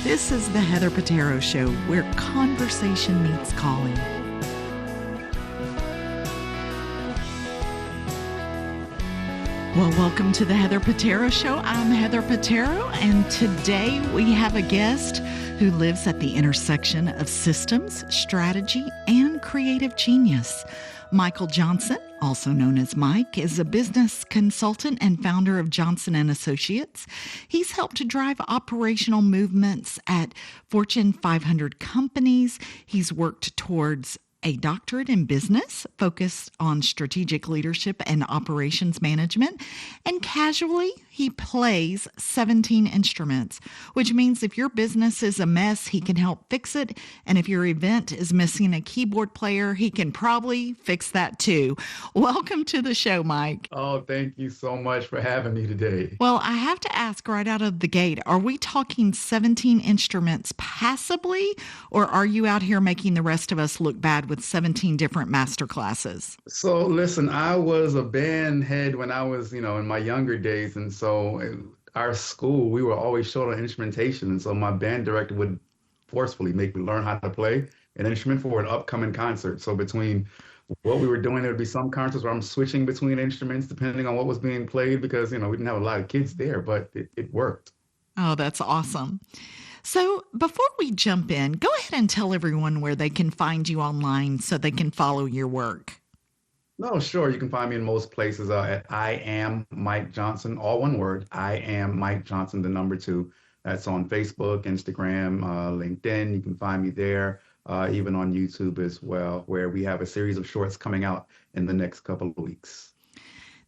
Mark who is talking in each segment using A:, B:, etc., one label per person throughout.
A: This is the Heather Petero Show, where conversation meets calling. Well, welcome to the Heather Petero Show. I'm Heather Petero, and today we have a guest who lives at the intersection of systems, strategy, and creative genius. Michael Johnson, also known as Mike, is a business consultant and founder of Johnson & Associates. He's helped to drive operational movements at Fortune 500 companies. He's worked towards a doctorate in business focused on strategic leadership and operations management. And casually, he plays 17 instruments, which means if your business is a mess, he can help fix it. And if your event is missing a keyboard player, he can probably fix that too. Welcome to the show, Mike.
B: Oh, thank you so much for having me today.
A: Well, I have to ask right out of the gate, are we talking 17 instruments passably, or are you out here making the rest of us look bad with 17 different master classes?
B: So listen, I was a band head when I was, in my younger days. And so our school, we were always short on instrumentation. And so my band director would forcefully make me learn how to play an instrument for an upcoming concert. So between what we were doing, there would be some concerts where I'm switching between instruments depending on what was being played because, we didn't have a lot of kids there, but it worked.
A: Oh, that's awesome. So before we jump in, go ahead and tell everyone where they can find you online so they can follow your work.
B: No, sure. You can find me in most places at I am Mike Johnson, all one word. I am Mike Johnson, the number 2. That's on Facebook, Instagram, LinkedIn. You can find me there, even on YouTube as well, where we have a series of shorts coming out in the next couple of weeks.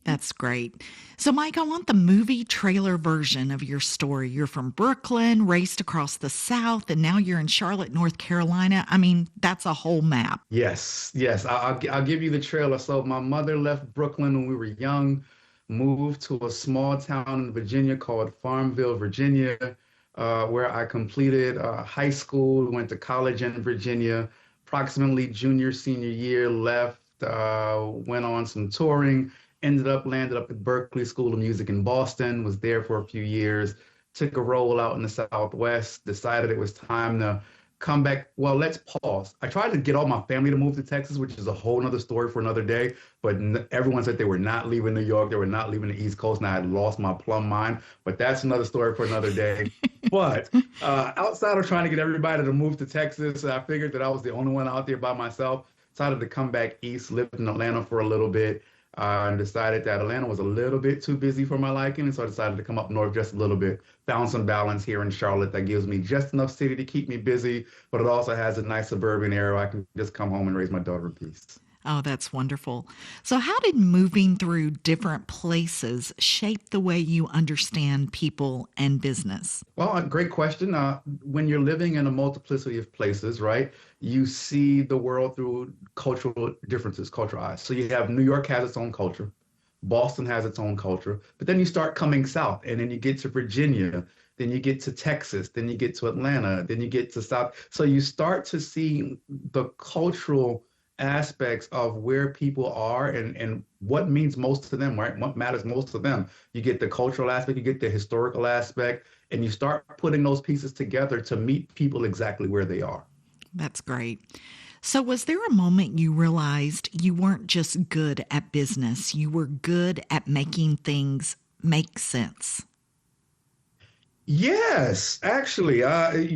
A: That's great. So, Mike, I want the movie trailer version of your story. You're from Brooklyn, raced across the South, and now you're in Charlotte, North Carolina. I mean, that's a whole map.
B: Yes. I'll give you the trailer. So my mother left Brooklyn when we were young, moved to a small town in Virginia called Farmville, Virginia, where I completed high school, went to college in Virginia, approximately junior, senior year, left, went on some touring, landed up at Berklee School of Music in Boston, was there for a few years, took a role out in the Southwest, decided it was time to come back. Well, let's pause. I tried to get all my family to move to Texas, which is a whole nother story for another day, but everyone said they were not leaving New York. They were not leaving the East Coast, and I had lost my plumb mind, but that's another story for another day. But outside of trying to get everybody to move to Texas, I figured that I was the only one out there by myself, decided to come back east, lived in Atlanta for a little bit, and decided that Atlanta was a little bit too busy for my liking. And so I decided to come up north just a little bit, found some balance here in Charlotte that gives me just enough city to keep me busy, but it also has a nice suburban area where I can just come home and raise my daughter in peace.
A: Oh, that's wonderful. So how did moving through different places shape the way you understand people and business?
B: Well, great question. When you're living in a multiplicity of places, right, you see the world through cultural differences, cultural eyes. So you have New York has its own culture. Boston has its own culture. But then you start coming south, and then you get to Virginia. Then you get to Texas. Then you get to Atlanta. Then you get to South. So you start to see the cultural aspects of where people are and what means most to them, right? What matters most to them. You get the cultural aspect, you get the historical aspect, and you start putting those pieces together to meet people exactly where they are.
A: That's great. So was there a moment you realized you weren't just good at business, you were good at making things make sense?
B: Yes, actually, I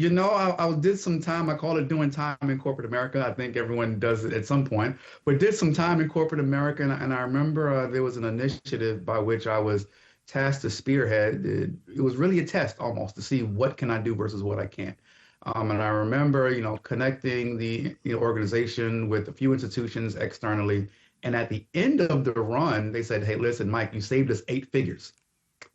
B: did some time. I call it doing time in corporate America. I think everyone does it at some point, but did some time in corporate America. And I remember there was an initiative by which I was tasked to spearhead. It was really a test almost to see what can I do versus what I can't. And I remember, connecting the organization with a few institutions externally. And at the end of the run, they said, "Hey, listen, Mike, you saved us 8 figures."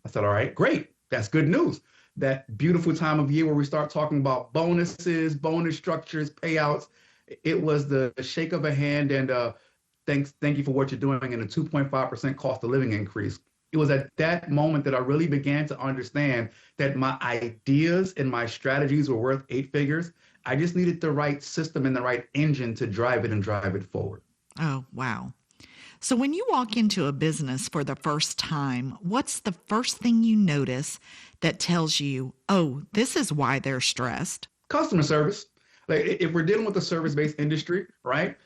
B: I said, "All right, great. That's good news." That beautiful time of year where we start talking about bonuses, bonus structures, payouts. It was the shake of a hand and thank you for what you're doing, and a 2.5% cost of living increase. It was at that moment that I really began to understand that my ideas and my strategies were worth 8 figures. I just needed the right system and the right engine to drive it and drive it forward.
A: Oh, wow. So when you walk into a business for the first time, what's the first thing you notice that tells you, oh, this is why they're stressed?
B: Customer service. Like if we're dealing with a service-based industry, right?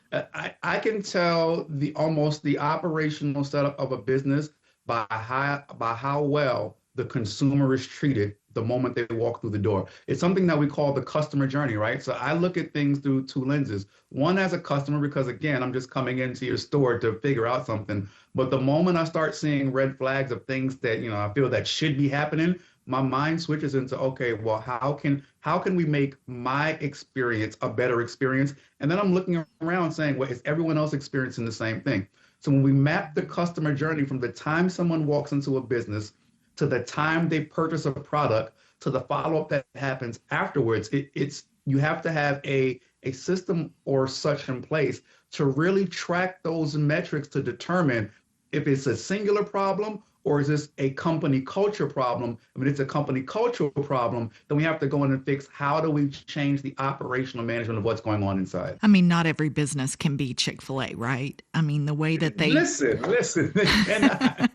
B: I can tell almost the operational setup of a business by how well the consumer is treated the moment they walk through the door. It's something that we call the customer journey, right? So I look at things through two lenses. One as a customer, because again, I'm just coming into your store to figure out something. But the moment I start seeing red flags of things that, I feel that should be happening, my mind switches into, okay, well, how can we make my experience a better experience? And then I'm looking around saying, well, is everyone else experiencing the same thing? So when we map the customer journey from the time someone walks into a business to the time they purchase a product to the follow-up that happens afterwards, it's you have to have a system or such in place to really track those metrics to determine if it's a singular problem or is this a company culture problem? I mean, it's a company cultural problem, then we have to go in and fix how do we change the operational management of what's going on inside.
A: I mean, not every business can be Chick-fil-A, right? I mean, the way that they
B: listen, they cannot.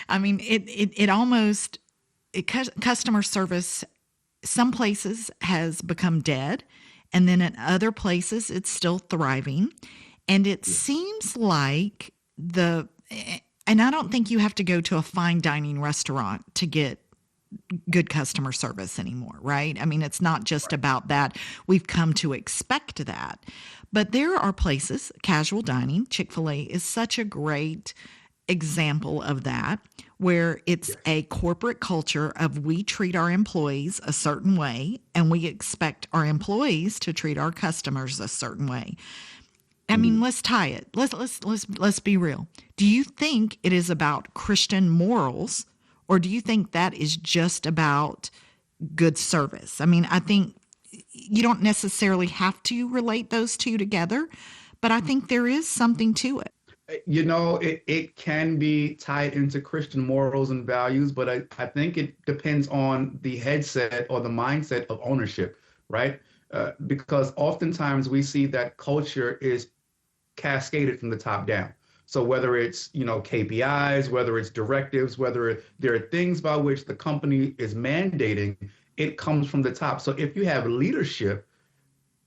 A: I mean, customer service, some places has become dead, and then in other places it's still thriving. And it seems like and I don't think you have to go to a fine dining restaurant to get good customer service anymore, right? I mean, it's not just about that. We've come to expect that. But there are places, casual dining, Chick-fil-A is such a great example of that, where it's a corporate culture of we treat our employees a certain way and we expect our employees to treat our customers a certain way. I mean, let's tie it. Let's be real. Do you think it is about Christian morals, or do you think that is just about good service? I mean, I think you don't necessarily have to relate those two together, but I think there is something to it.
B: It can be tied into Christian morals and values, but I think it depends on the headset or the mindset of ownership, right? Because oftentimes we see that culture is cascaded from the top down. So whether it's, KPIs, whether it's directives, whether there are things by which the company is mandating, it comes from the top. So if you have leadership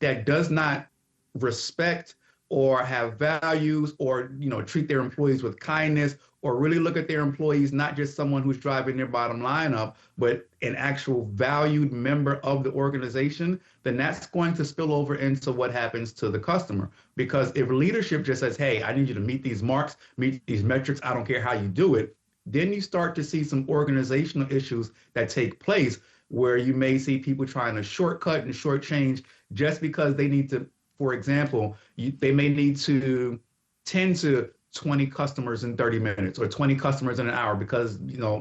B: that does not respect or have values or, treat their employees with kindness or really look at their employees, not just someone who's driving their bottom line up, but an actual valued member of the organization, then that's going to spill over into what happens to the customer. Because if leadership just says, hey, I need you to meet these marks, meet these metrics, I don't care how you do it, then you start to see some organizational issues that take place where you may see people trying to shortcut and shortchange just because they need to, for example, they may need to tend to 20 customers in 30 minutes or 20 customers in an hour because,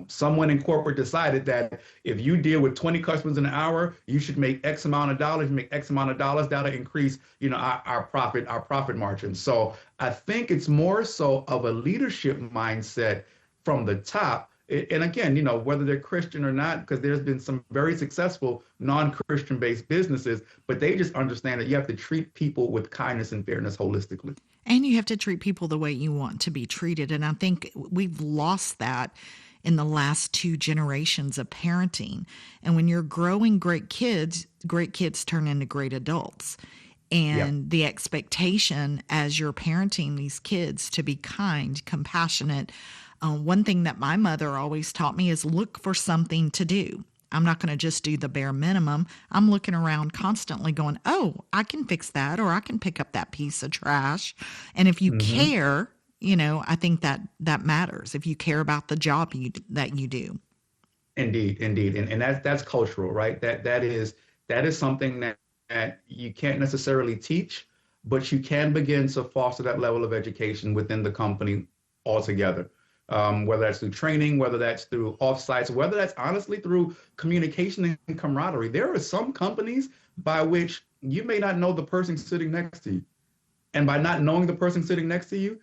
B: someone in corporate decided that if you deal with 20 customers in an hour, you should make X amount of dollars, make X amount of dollars, that'll increase, our profit margin. So I think it's more so of a leadership mindset from the top. And again, whether they're Christian or not, because there's been some very successful non-Christian based businesses, but they just understand that you have to treat people with kindness and fairness holistically.
A: And you have to treat people the way you want to be treated. And I think we've lost that in the last 2 generations of parenting. And when you're growing great kids turn into great adults. And the expectation as you're parenting these kids to be kind, compassionate. One thing that my mother always taught me is look for something to do. I'm not going to just do the bare minimum. I'm looking around constantly going, oh, I can fix that, or I can pick up that piece of trash. And if you care, I think that matters. If you care about the job that you do.
B: Indeed. And that's cultural, right? That is something that you can't necessarily teach, but you can begin to foster that level of education within the company altogether. Whether that's through training, whether that's through offsites, whether that's honestly through communication and camaraderie. There are some companies by which you may not know the person sitting next to you. And by not knowing the person sitting next to you,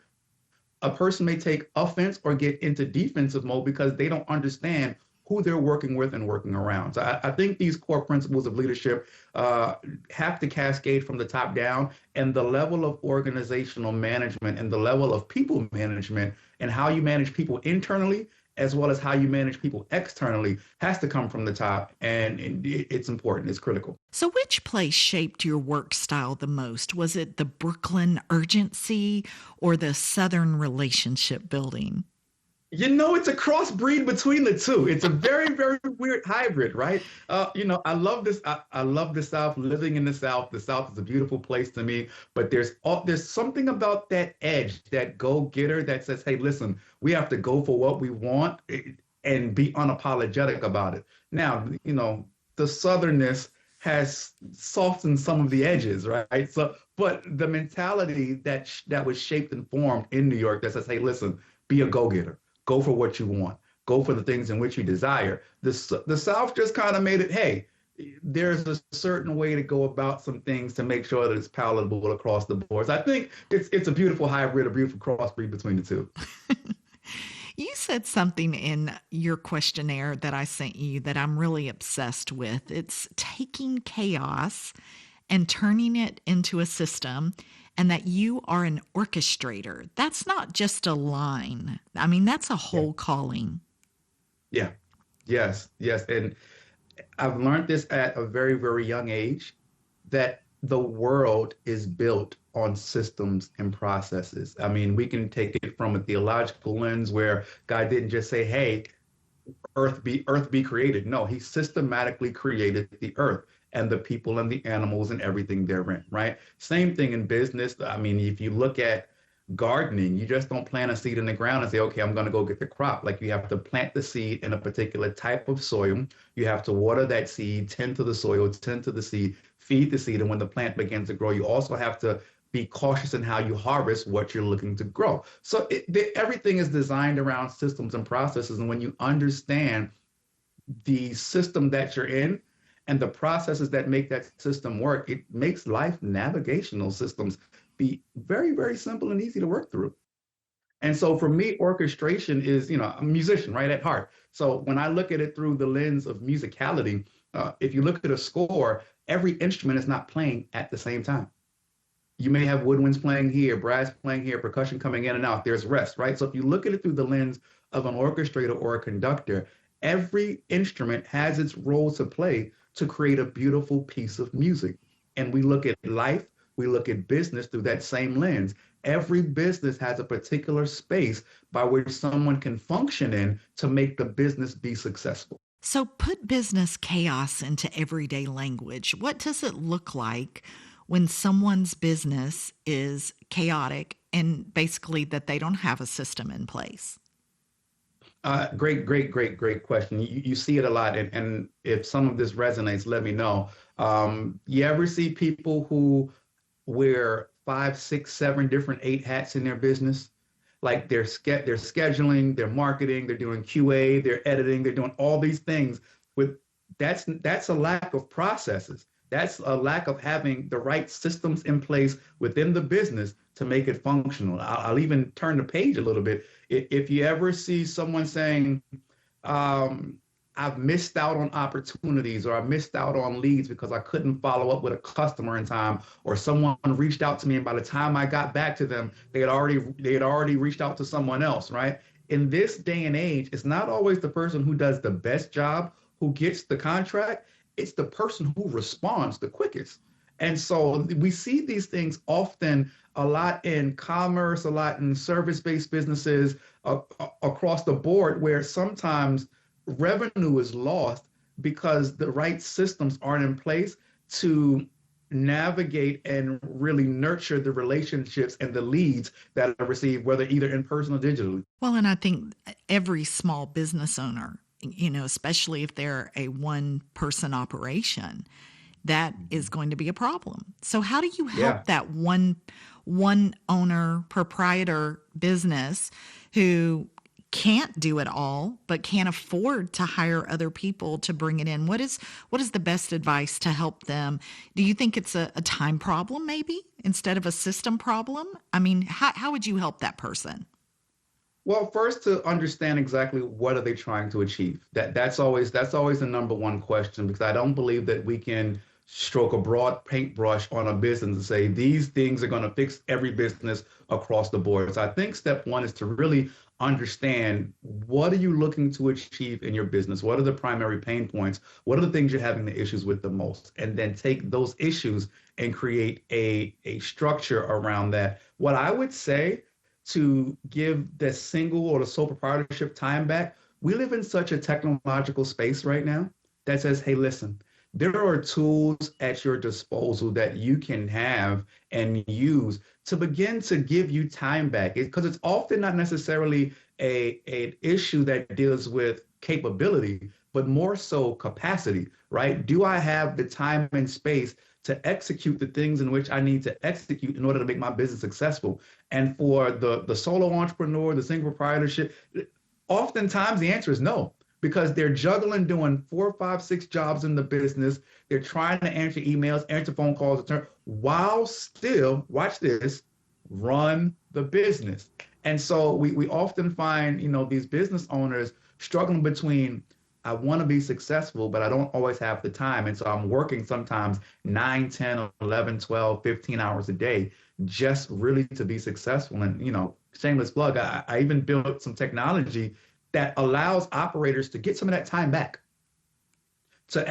B: a person may take offense or get into defensive mode because they don't understand who they're working with and working around. So I think these core principles of leadership have to cascade from the top down, and the level of organizational management and the level of people management and how you manage people internally as well as how you manage people externally has to come from the top, and it's important, it's critical.
A: So, which place shaped your work style the most? Was it the Brooklyn urgency or the Southern relationship building?
B: It's a crossbreed between the two. It's a very, very weird hybrid, right? I love this. I love the South. Living in the South. The South is a beautiful place to me. But there's something about that edge, that go-getter that says, "Hey, listen, we have to go for what we want and be unapologetic about it." Now, the Southernness has softened some of the edges, right? So, but the mentality that was shaped and formed in New York that says, "Hey, listen, be a go-getter. Go for what you want. Go for the things in which you desire." The South just kind of made it, hey, there's a certain way to go about some things to make sure that it's palatable across the board. So I think it's a beautiful hybrid, a beautiful crossbreed between the two.
A: You said something in your questionnaire that I sent you that I'm really obsessed with. It's taking chaos and turning it into a system, and that you are an orchestrator. That's not just a line. I mean, that's a whole calling.
B: Yeah. Yes. Yes. And I've learned this at a very, very young age that the world is built on systems and processes. I mean, we can take it from a theological lens where God didn't just say, "Hey, earth be created." No, he systematically created the earth and the people and the animals and everything therein, right? Same thing in business. I mean, if you look at gardening, you just don't plant a seed in the ground and say, "Okay, I'm going to go get the crop." Like, you have to plant the seed in a particular type of soil. You have to water that seed, tend to the soil, tend to the seed, feed the seed. And when the plant begins to grow, you also have to be cautious in how you harvest what you're looking to grow. So everything is designed around systems and processes. And when you understand the system that you're in and the processes that make that system work, it makes life navigational systems be very, very simple and easy to work through. And so for me, orchestration is, I'm a musician, right, at heart. So when I look at it through the lens of musicality, if you look at a score, every instrument is not playing at the same time. You may have woodwinds playing here, brass playing here, percussion coming in and out. There's rest, right? So if you look at it through the lens of an orchestrator or a conductor, every instrument has its role to play to create a beautiful piece of music. And we look at life, we look at business through that same lens. Every business has a particular space by which someone can function in to make the business be successful.
A: So put business chaos into everyday language. What does it look like when someone's business is chaotic and basically that they don't have a system in place?
B: Great question. You see it a lot. And if some of this resonates, let me know. You ever see people who wear 5, 6, 7 different 8 hats in their business? Like they're scheduling, they're marketing, they're doing QA, they're editing, they're doing all these things. That's a lack of processes. That's a lack of having the right systems in place within the business to make it functional. I'll even turn the page a little bit. If you ever see someone saying, "I've missed out on opportunities," or "I missed out on leads because I couldn't follow up with a customer in time," or "someone reached out to me and by the time I got back to them, they had already reached out to someone else," right? In this day and age, it's not always the person who does the best job who gets the contract. It's the person who responds the quickest. And so we see these things often a lot in commerce, a lot in service-based businesses across the board, where sometimes revenue is lost because the right systems aren't in place to navigate and really nurture the relationships and the leads that are received, whether either in person or digitally.
A: Well, and I think every small business owner, especially if they're a one-person operation, that is going to be a problem. So how do you help that one owner, proprietor business who can't do it all, but can't afford to hire other people to bring it in? What is the best advice to help them? Do you think it's a time problem maybe instead of a system problem? I mean, how would you help that person?
B: Well, first to understand exactly what are they trying to achieve. That's always the number one question because I don't believe that we can stroke a broad paintbrush on a business and say these things are going to fix every business across the board. So I think step one is to really understand what are you looking to achieve in your business? What are the primary pain points? What are the things you're having the issues with the most? And then take those issues and create a structure around that. What I would say to give the single or the sole proprietorship time back. We live in such a technological space right now that says, hey, listen, there are tools at your disposal that you can have and use to begin to give you time back. Because it's often not necessarily an issue that deals with capability, but more so capacity, right? Do I have the time and space to execute the things in which I need to execute in order to make my business successful? And for the solo entrepreneur, the single proprietorship, oftentimes the answer is no, because they're juggling doing 4, 5, 6 jobs in the business. They're trying to answer emails, answer phone calls, while still, watch this, run the business. And so we often find, these business owners struggling between I want to be successful, but I don't always have the time. And so I'm working sometimes 9, 10, 11, 12, 15 hours a day just really to be successful. And, shameless plug, I even built some technology that allows operators to get some of that time back. So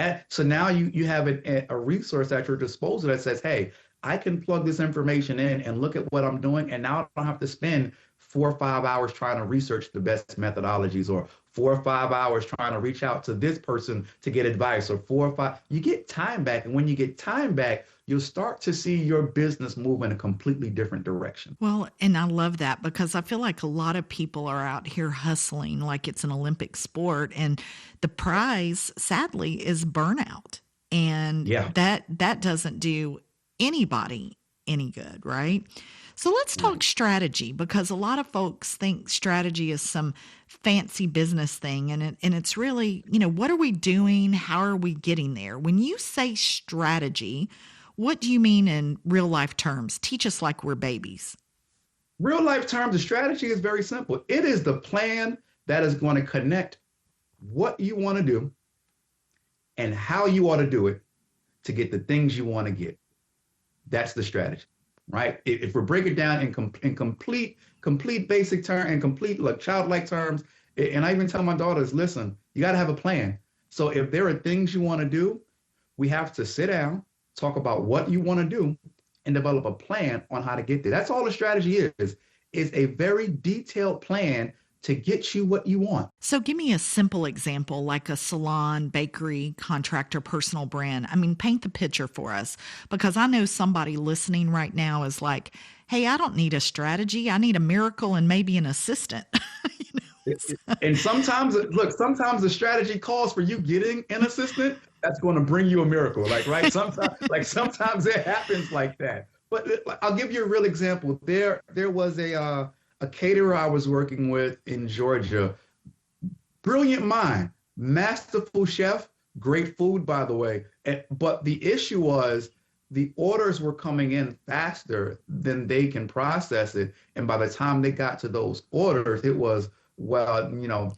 B: now you have a resource at your disposal that says, hey, I can plug this information in and look at what I'm doing. And now I don't have to spend 4 or 5 hours trying to research the best methodologies, or 4 or 5 hours trying to reach out to this person to get advice, or 4 or 5. You get time back. And when you get time back, you'll start to see your business move in a completely different direction.
A: Well, and I love that because I feel like a lot of people are out here hustling like it's an Olympic sport. And the prize, sadly, is burnout. And that doesn't do anybody any good, right? So let's talk strategy, because a lot of folks think strategy is some fancy business thing. And it's really, what are we doing? How are we getting there? When you say strategy, what do you mean in real life terms? Teach us like we're babies.
B: Real life terms, the strategy is very simple. It is the plan that is going to connect what you want to do and how you ought to do it to get the things you want to get. That's the strategy, right? If we break it down in complete basic term and complete like childlike terms, and I even tell my daughters, listen, you got to have a plan. So if there are things you want to do, we have to sit down, talk about what you want to do, and develop a plan on how to get there. That's all the strategy is a very detailed plan to get you what you want.
A: So give me a simple example, like a salon, bakery, contractor, personal brand. I mean, paint the picture for us, because I know somebody listening right now is like, hey, I don't need a strategy. I need a miracle and maybe an assistant.
B: And sometimes the strategy calls for you getting an assistant that's going to bring you a miracle. Right? Sometimes it happens like that. But I'll give you a real example. There was a caterer I was working with in Georgia. Brilliant mind, masterful chef, great food, by the way. But the issue was the orders were coming in faster than they can process it. And by the time they got to those orders, it was, well,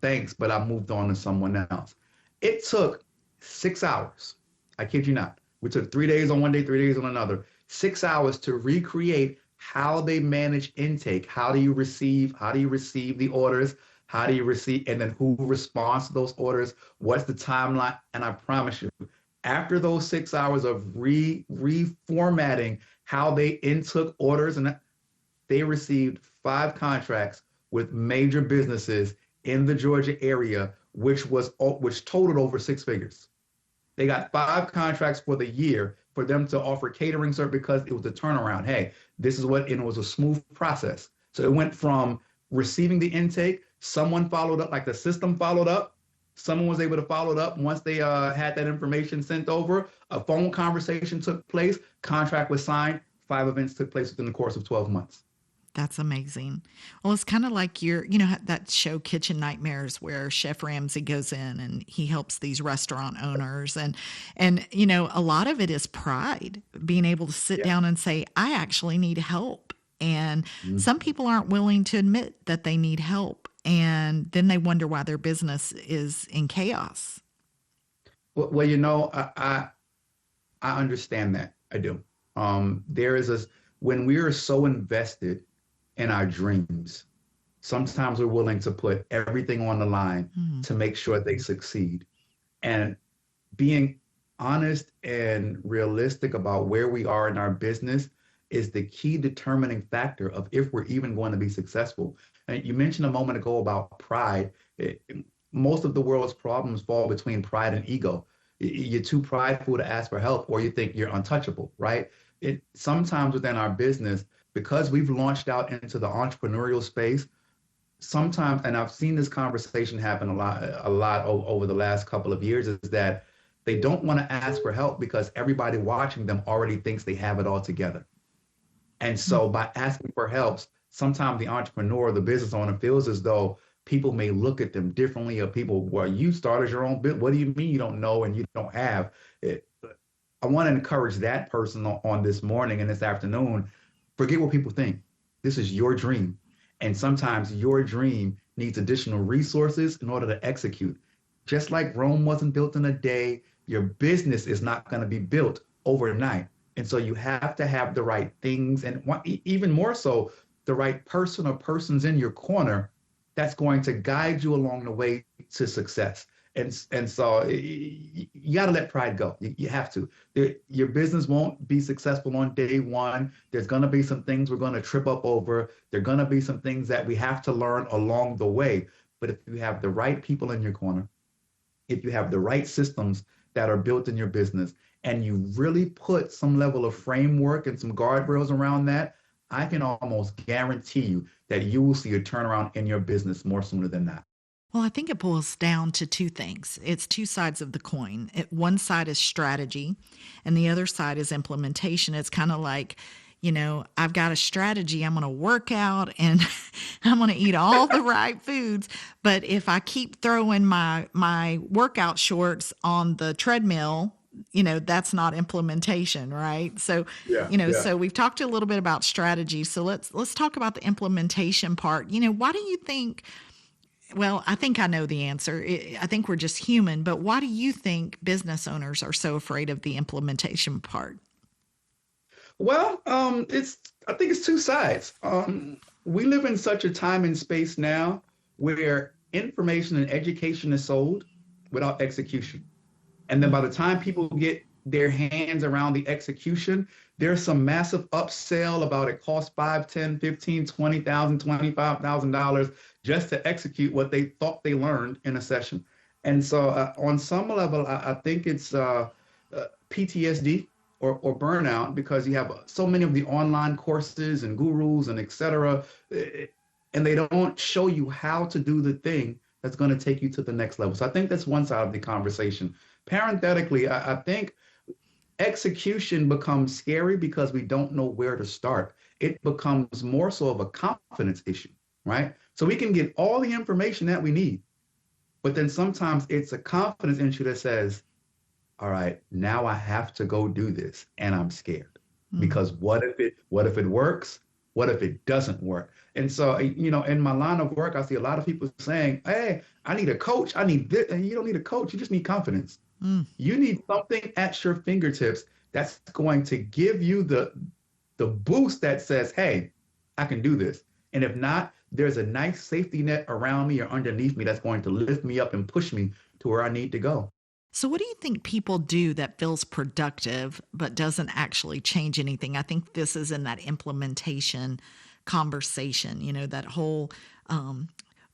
B: thanks, but I moved on to someone else. It took 6 hours. I kid you not. We took 3 days on one day, 3 days on another, 6 hours to recreate how they manage intake. How do you receive the orders? How do you receive, and then who responds to those orders? What's the timeline? And I promise you, after those 6 hours of reformatting how they intook orders, and they received 5 contracts with major businesses in the Georgia area, which totaled over 6 figures. They got 5 contracts for the year for them to offer catering service because it was a turnaround. Hey, and it was a smooth process. So it went from receiving the intake, someone followed up, like the system followed up. Someone was able to follow it up once they had that information sent over. A phone conversation took place, contract was signed, 5 events took place within the course of 12 months.
A: That's amazing. Well, it's kind of like that show Kitchen Nightmares, where Chef Ramsay goes in and he helps these restaurant owners. And a lot of it is pride, being able to sit down and say, I actually need help. And some people aren't willing to admit that they need help. and then they wonder why their business is in chaos.
B: Well, I understand that. I do. There is a when we are so invested in our dreams, sometimes we're willing to put everything on the line
A: Mm-hmm.
B: to make sure they succeed. And being honest and realistic about where we are in our business is the key determining factor of if we're even going to be successful. And you mentioned a moment ago about pride. Most of the world's problems fall between pride and ego. You're too prideful to ask for help, or you think you're untouchable, right? Sometimes within our business, because we've launched out into the entrepreneurial space, sometimes, and I've seen this conversation happen a lot over the last couple of years, is that they don't want to ask for help because everybody watching them already thinks they have it all together. And so by asking for help, sometimes the entrepreneur, the business owner feels as though people may look at them differently, or people, well, you started your own business. What do you mean you don't know and you don't have it? I want to encourage that person on this morning and this afternoon. Forget what people think. This is your dream. And sometimes your dream needs additional resources in order to execute. Just like Rome wasn't built in a day, your business is not going to be built overnight. And so you have to have the right things, and even more so, the right person or persons in your corner that's going to guide you along the way to success. And so you got to let pride go. You have to. Your business won't be successful on day one. There's going to be some things we're going to trip up over. There are going to be some things that we have to learn along the way. But if you have the right people in your corner, if you have the right systems that are built in your business, and you really put some level of framework and some guardrails around that, I can almost guarantee you that you will see a turnaround in your business more sooner than that.
A: Well, I think it boils down to two things. It's two sides of the coin. One side is strategy, and the other side is implementation. It's kind of like, I've got a strategy. I'm going to work out and I'm going to eat all the right foods. But if I keep throwing my workout shorts on the treadmill, that's not implementation, right? So, so we've talked a little bit about strategy. So let's talk about the implementation part. Why do you think? Well, I think I know the answer. I think we're just human, but why do you think business owners are so afraid of the implementation part?
B: Well, I think it's two sides. We live in such a time and space now where information and education is sold without execution. And then by the time people get their hands around the execution, there's some massive upsell about it costs $5, $10, $15, $20,000, $25,000 just to execute what they thought they learned in a session. And so on some level, I think it's PTSD or burnout, because you have so many of the online courses and gurus and et cetera, and they don't show you how to do the thing that's going to take you to the next level. So I think that's one side of the conversation. Parenthetically, I think execution becomes scary because we don't know where to start. It becomes more so of a confidence issue, right? So we can get all the information that we need, but then sometimes it's a confidence issue that says, all right, now I have to go do this and I'm scared because what if it works? What if it doesn't work? And so, in my line of work, I see a lot of people saying, hey, I need a coach. I need this. And you don't need a coach. You just need confidence. You need something at your fingertips that's going to give you the boost that says, hey, I can do this. And if not, there's a nice safety net around me or underneath me that's going to lift me up and push me to where I need to go.
A: So what do you think people do that feels productive but doesn't actually change anything? I think this is in that implementation conversation, that whole, well,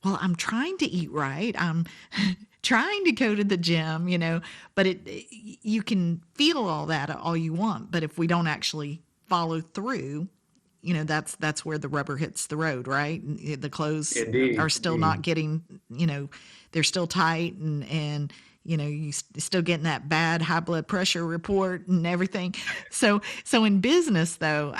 A: I'm trying to eat right. I'm trying to go to the gym, but you can feel all that all you want. But if we don't actually follow through, that's where the rubber hits the road, right? The clothes
B: Indeed,
A: are still not getting, they're still tight and you still getting that bad high blood pressure report and everything. So in business though,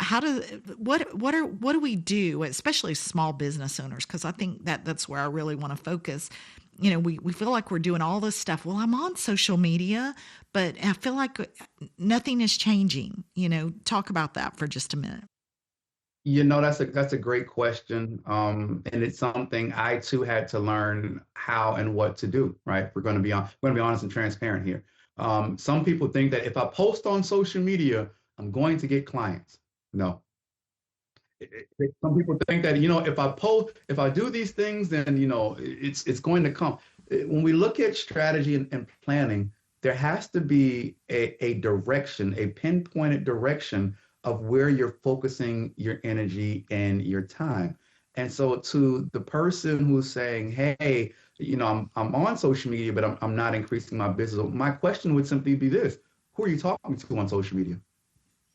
A: what do we do, especially small business owners? Cause I think that's where I really want to focus. We feel like we're doing all this stuff. Well, I'm on social media, but I feel like nothing is changing, talk about that for just a minute.
B: That's a great question. And it's something I too had to learn how and what to do, right? We're gonna be honest and transparent here. Some people think that if I post on social media, I'm going to get clients. No. Some people think that, if I do these things, then, it's going to come. When we look at strategy and planning, there has to be a direction, a pinpointed direction of where you're focusing your energy and your time. And so to the person who's saying, hey, I'm on social media, but I'm not increasing my business. My question would simply be this: who are you talking to on social media?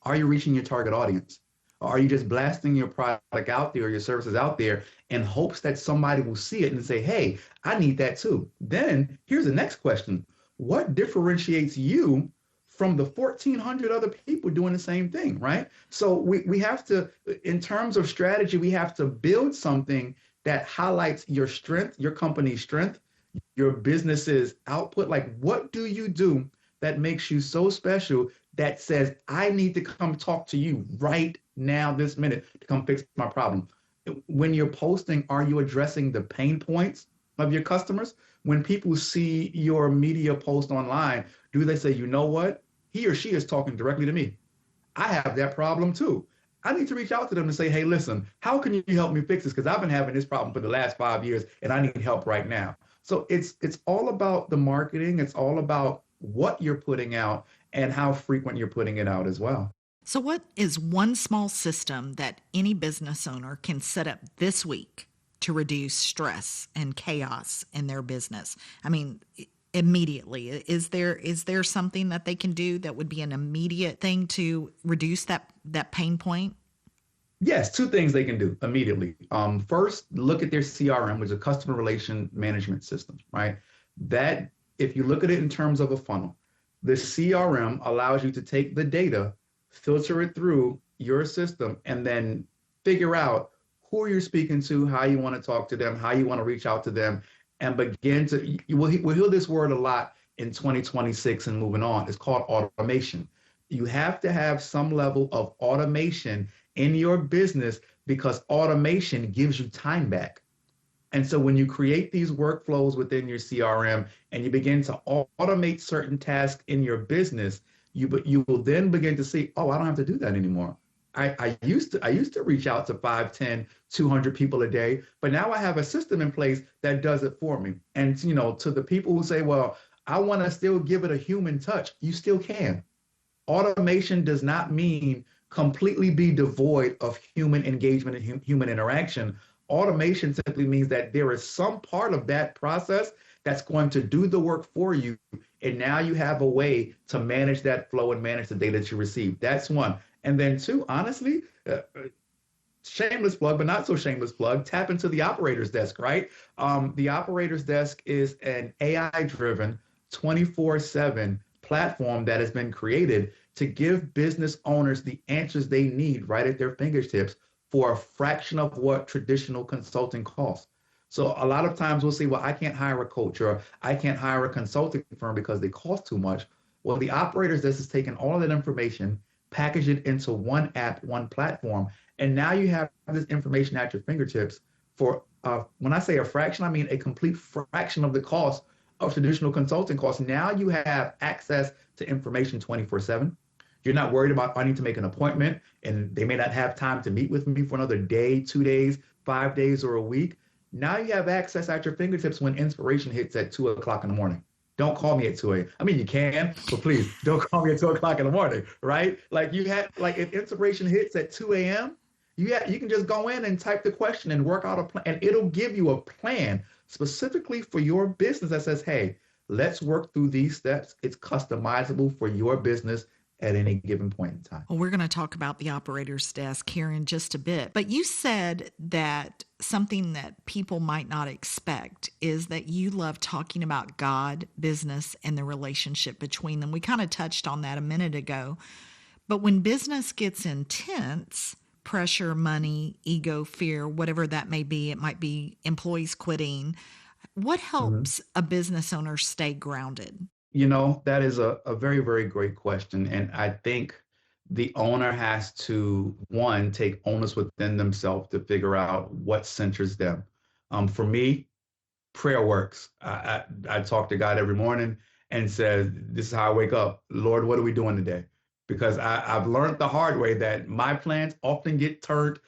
B: Are you reaching your target audience? Or are you just blasting your product out there or your services out there in hopes that somebody will see it and say, hey, I need that too? Then here's the next question: what differentiates you from the 1,400 other people doing the same thing, right? So we have to, in terms of strategy, we have to build something that highlights your strength, your company's strength, your business's output. Like, what do you do that makes you so special that says, I need to come talk to you right now, this minute, to come fix my problem? When you're posting, are you addressing the pain points of your customers? When people see your media post online, do they say, you know what? He or she is talking directly to me. I have that problem too. I need to reach out to them and say, hey, listen, how can you help me fix this? Because I've been having this problem for the last 5 years and I need help right now. So it's all about the marketing. It's all about what you're putting out and how frequent you're putting it out as well.
A: So, what is one small system that any business owner can set up this week to reduce stress and chaos in their business? I mean, immediately, is there something that they can do that would be an immediate thing to reduce that pain point?
B: Yes, two things they can do immediately. First, look at their CRM, which is a customer relation management system, right? That, if you look at it in terms of a funnel, the CRM allows you to take the data, filter it through your system, and then figure out who you're speaking to, how you want to talk to them, how you want to reach out to them, and begin to, we'll hear this word a lot in 2026 and moving on. It's called automation. You have to have some level of automation in your business because automation gives you time back. And so when you create these workflows within your CRM and you begin to automate certain tasks in your business, you will then begin to see, oh, I don't have to do that anymore. I used to reach out to 5, 10, 200 people a day, but now I have a system in place that does it for me. And to the people who say, well, I want to still give it a human touch, you still can. Automation does not mean completely be devoid of human engagement and human interaction. Automation simply means that there is some part of that process that's going to do the work for you. And now you have a way to manage that flow and manage the data that you receive. That's one. And then two, honestly, shameless plug, but not so shameless plug, tap into the operator's desk, right? The operator's desk is an AI driven 24/7 platform that has been created to give business owners the answers they need right at their fingertips for a fraction of what traditional consulting costs. So a lot of times we'll say, well, I can't hire a coach or I can't hire a consulting firm because they cost too much. Well, the operators, this is taking all of that information, package it into one app, one platform, and now you have this information at your fingertips for, when I say a fraction, I mean a complete fraction of the cost of traditional consulting costs. Now you have access to information 24/7. You're not worried about, I need to make an appointment and they may not have time to meet with me for another day, 2 days, 5 days, or a week. Now you have access at your fingertips when inspiration hits at 2 o'clock in the morning. Don't call me at 2 a.m. I mean, you can, but please don't call me at 2 o'clock in the morning, right? Like if inspiration hits at 2 a.m., you can just go in and type the question and work out a plan, and it'll give you a plan specifically for your business that says, hey, let's work through these steps. It's customizable for your business at any given point in time.
A: Well, we're going to talk about the operator's desk here in just a bit. But you said that something that people might not expect is that you love talking about God, business, and the relationship between them. We kind of touched on that a minute ago. But when business gets intense, pressure, money, ego, fear, whatever that may be, it might be employees quitting. What helps a business owner stay grounded?
B: That is a very, very great question. And I think the owner has to, one, take onus within themselves to figure out what centers them. For me, prayer works. I talk to God every morning and says, this is how I wake up. Lord, what are we doing today? Because I've learned the hard way that my plans often get turned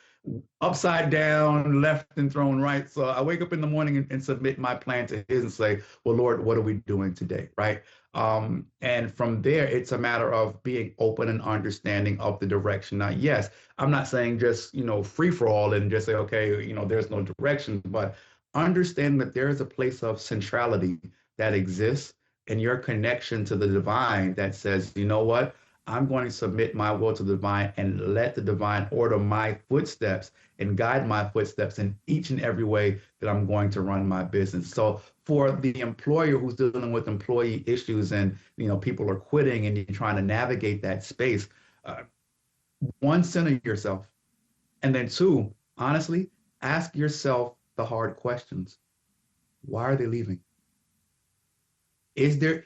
B: upside down, left and thrown right. So I wake up in the morning and submit my plan to his and say, well, Lord, what are we doing today? Right. And from there, it's a matter of being open and understanding of the direction. Now, yes, I'm not saying just, free for all and just say, okay, there's no direction, but understand that there is a place of centrality that exists in your connection to the divine that says, you know what? I'm going to submit my will to the divine and let the divine order my footsteps and guide my footsteps in each and every way that I'm going to run my business. So for the employer who's dealing with employee issues and people are quitting and you're trying to navigate that space, one, center yourself. And then two, honestly, ask yourself the hard questions. Why are they leaving? Is there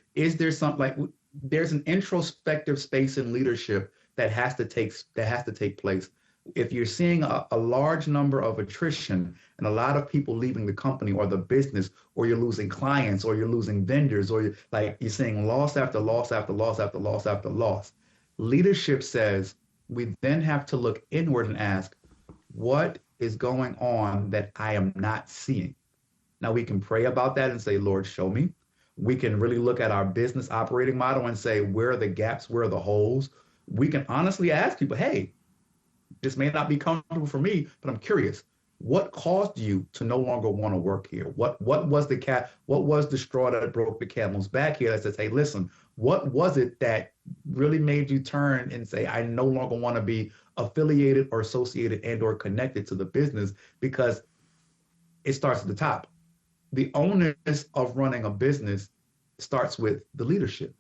B: something like there's an introspective space in leadership that has to take place. If you're seeing a large number of attrition and a lot of people leaving the company or the business, or you're losing clients, or you're losing vendors, or you're seeing loss after loss after loss after loss after loss, leadership says we then have to look inward and ask, what is going on that I am not seeing? Now we can pray about that and say, Lord, show me. We can really look at our business operating model and say, where are the gaps? Where are the holes? We can honestly ask people, hey, this may not be comfortable for me, but I'm curious. What caused you to no longer want to work here? What was the straw that broke the camel's back here that says, hey, listen, what was it that really made you turn and say, I no longer want to be affiliated or associated and or connected to the business? Because it starts at the top. The onus of running a business starts with the leadership.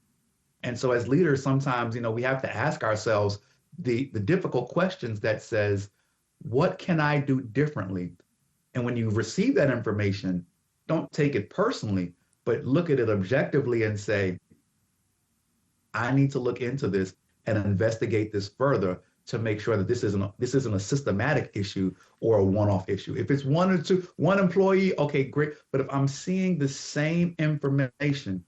B: And so as leaders, sometimes, we have to ask ourselves the difficult questions that says, what can I do differently? And when you receive that information, don't take it personally, but look at it objectively and say, I need to look into this and investigate this further to make sure that this isn't a systematic issue or a one-off issue. If it's one employee, okay, great. But if I'm seeing the same information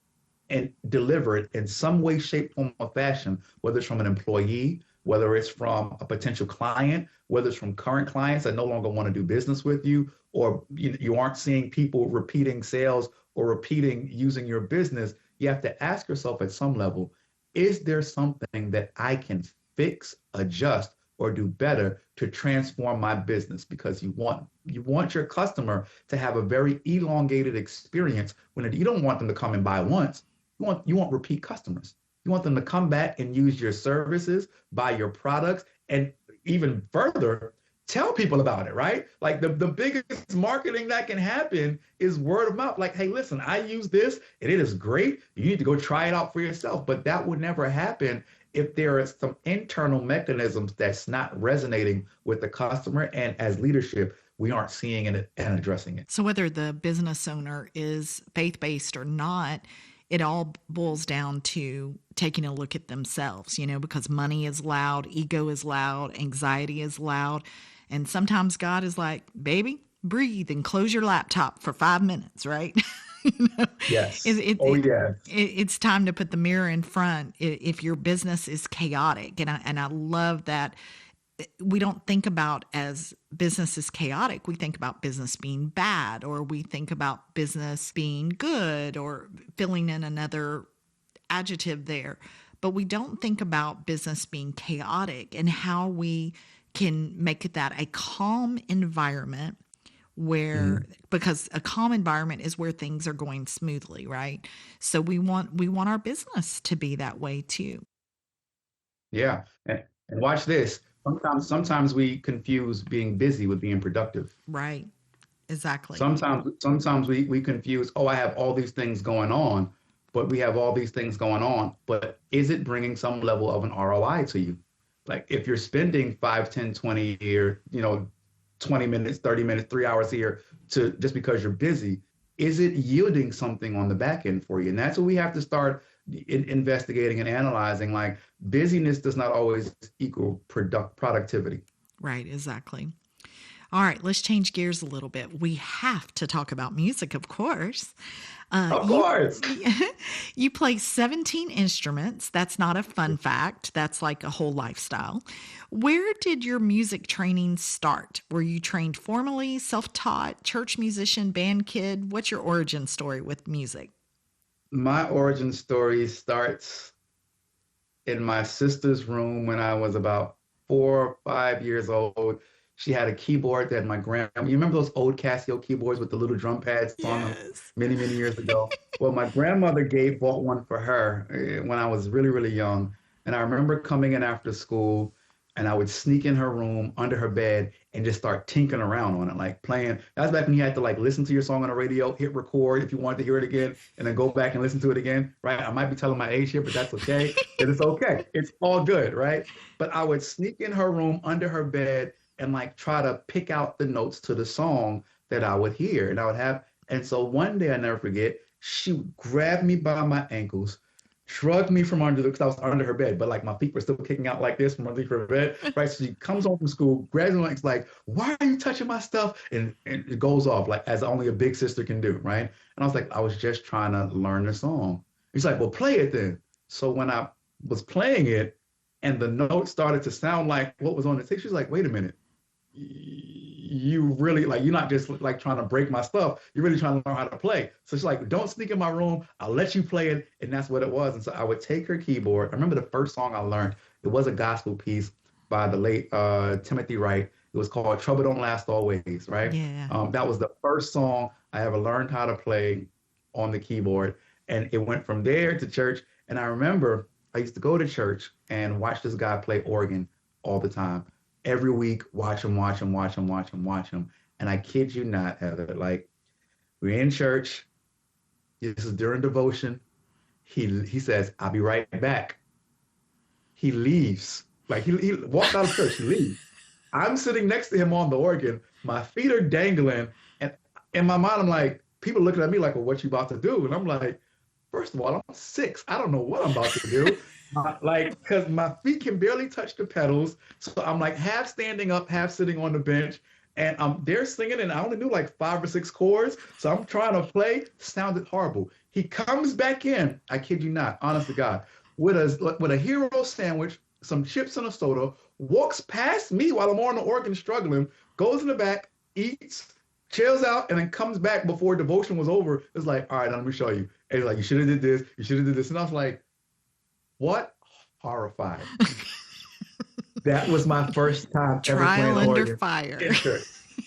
B: and deliver it in some way, shape, form, or fashion, whether it's from an employee, whether it's from a potential client, whether it's from current clients that no longer want to do business with you, or you aren't seeing people repeating sales or repeating using your business, you have to ask yourself at some level, is there something that I can fix, adjust, or do better to transform my business? Because you want your customer to have a very elongated experience when you don't want them to come and buy once. You want repeat customers. You want them to come back and use your services, buy your products, and even further, tell people about it, right? Like the biggest marketing that can happen is word of mouth. Like, hey, listen, I use this and it is great. You need to go try it out for yourself. But that would never happen if there are some internal mechanisms that's not resonating with the customer. And as leadership, we aren't seeing it and addressing it.
A: So whether the business owner is faith-based or not, it all boils down to taking a look at themselves, because money is loud, ego is loud, anxiety is loud. And sometimes God is like, baby, breathe and close your laptop for 5 minutes, right?
B: Yes.
A: Yes. It's time to put the mirror in front if your business is chaotic. And I love that we don't think about as business is chaotic. We think about business being bad, or we think about business being good, or filling in another adjective there. But we don't think about business being chaotic and how we can make that a calm environment where, because a calm environment is where things are going smoothly, right? So we want our business to be that way too.
B: Yeah. And watch this. Sometimes we confuse being busy with being productive.
A: Right. Exactly.
B: Sometimes we confuse, I have all these things going on, but we have all these things going on, but is it bringing some level of an ROI to you? Like if you're spending 5, 10, 20 here, 20 minutes, 30 minutes, 3 hours here just because you're busy, is it yielding something on the back end for you? And that's what we have to start investigating and analyzing. Like busyness does not always equal productivity.
A: Right, exactly. All right, let's change gears a little bit. We have to talk about music, of course.
B: Of
A: You
B: course.
A: you play 17 instruments. That's not a fun fact. That's like a whole lifestyle. Where did your music training start? Were you trained formally, self-taught, church musician, band kid? What's your origin story with music?
B: My origin story starts in my sister's room when I was about 4 or 5 years old. She had a keyboard that my grandma, you remember those old Casio keyboards with the little drum pads on them
A: Yes.
B: many, many years ago? Well, my grandmother bought one for her when I was really, really young. And I remember coming in after school and I would sneak in her room under her bed and just start tinkering around on it, like playing. That was back when you had to like listen to your song on the radio, hit record if you wanted to hear it again, and then go back and listen to it again, right? I might be telling my age here, but that's okay. It's okay. It's all good, right? But I would sneak in her room under her bed and like try to pick out the notes to the song that I would hear. And I would have, and so one day I never forget, she grabbed me by my ankles, shrugged me from under because I was under her bed, but like my feet were still kicking out like this from underneath her bed, right? So she comes home from school, grabs me, like, why are you touching my stuff? And it goes off like as only a big sister can do, right? And I was like, I was just trying to learn the song. He's like, well, play it then. So when I was playing it and the note started to sound like what was on the tape, she was like, wait a minute, you really like you're not just like trying to break my stuff, you're really trying to learn how to play. So she's like, don't sneak in my room, I'll let you play it. And that's what it was. And so I would take her keyboard. I remember the first song I learned, it was a gospel piece by the late Timothy Wright. It was called Trouble Don't Last Always, right?
A: Yeah.
B: That was the first song I ever learned how to play on the keyboard, and it went from there to church. And I remember I used to go to church and watch this guy play organ all the time. Every week, watch him, watch him, watch him, watch him, watch him. And I kid you not, Heather, like we're in church. This is during devotion. He says, I'll be right back. He leaves. Like he walks out of church, he leaves. I'm sitting next to him on the organ. My feet are dangling. And in my mind, I'm like, people looking at me like, well, what you about to do? And I'm like, first of all, I'm 6. I don't know what I'm about to do. Like, because my feet can barely touch the pedals. So I'm like half standing up, half sitting on the bench. And they're singing, and I only knew like 5 or 6 chords. So I'm trying to play, sounded horrible. He comes back in, I kid you not, honest to God, with a hero sandwich, some chips and a soda, walks past me while I'm on the organ struggling, goes in the back, eats, chills out, and then comes back before devotion was over. It's like, all right, let me show you. And he's like, you should have did this, you should have did this. And I was like, what? Horrified. That was my first time ever playing
A: Trial under
B: organ
A: fire.
B: in church.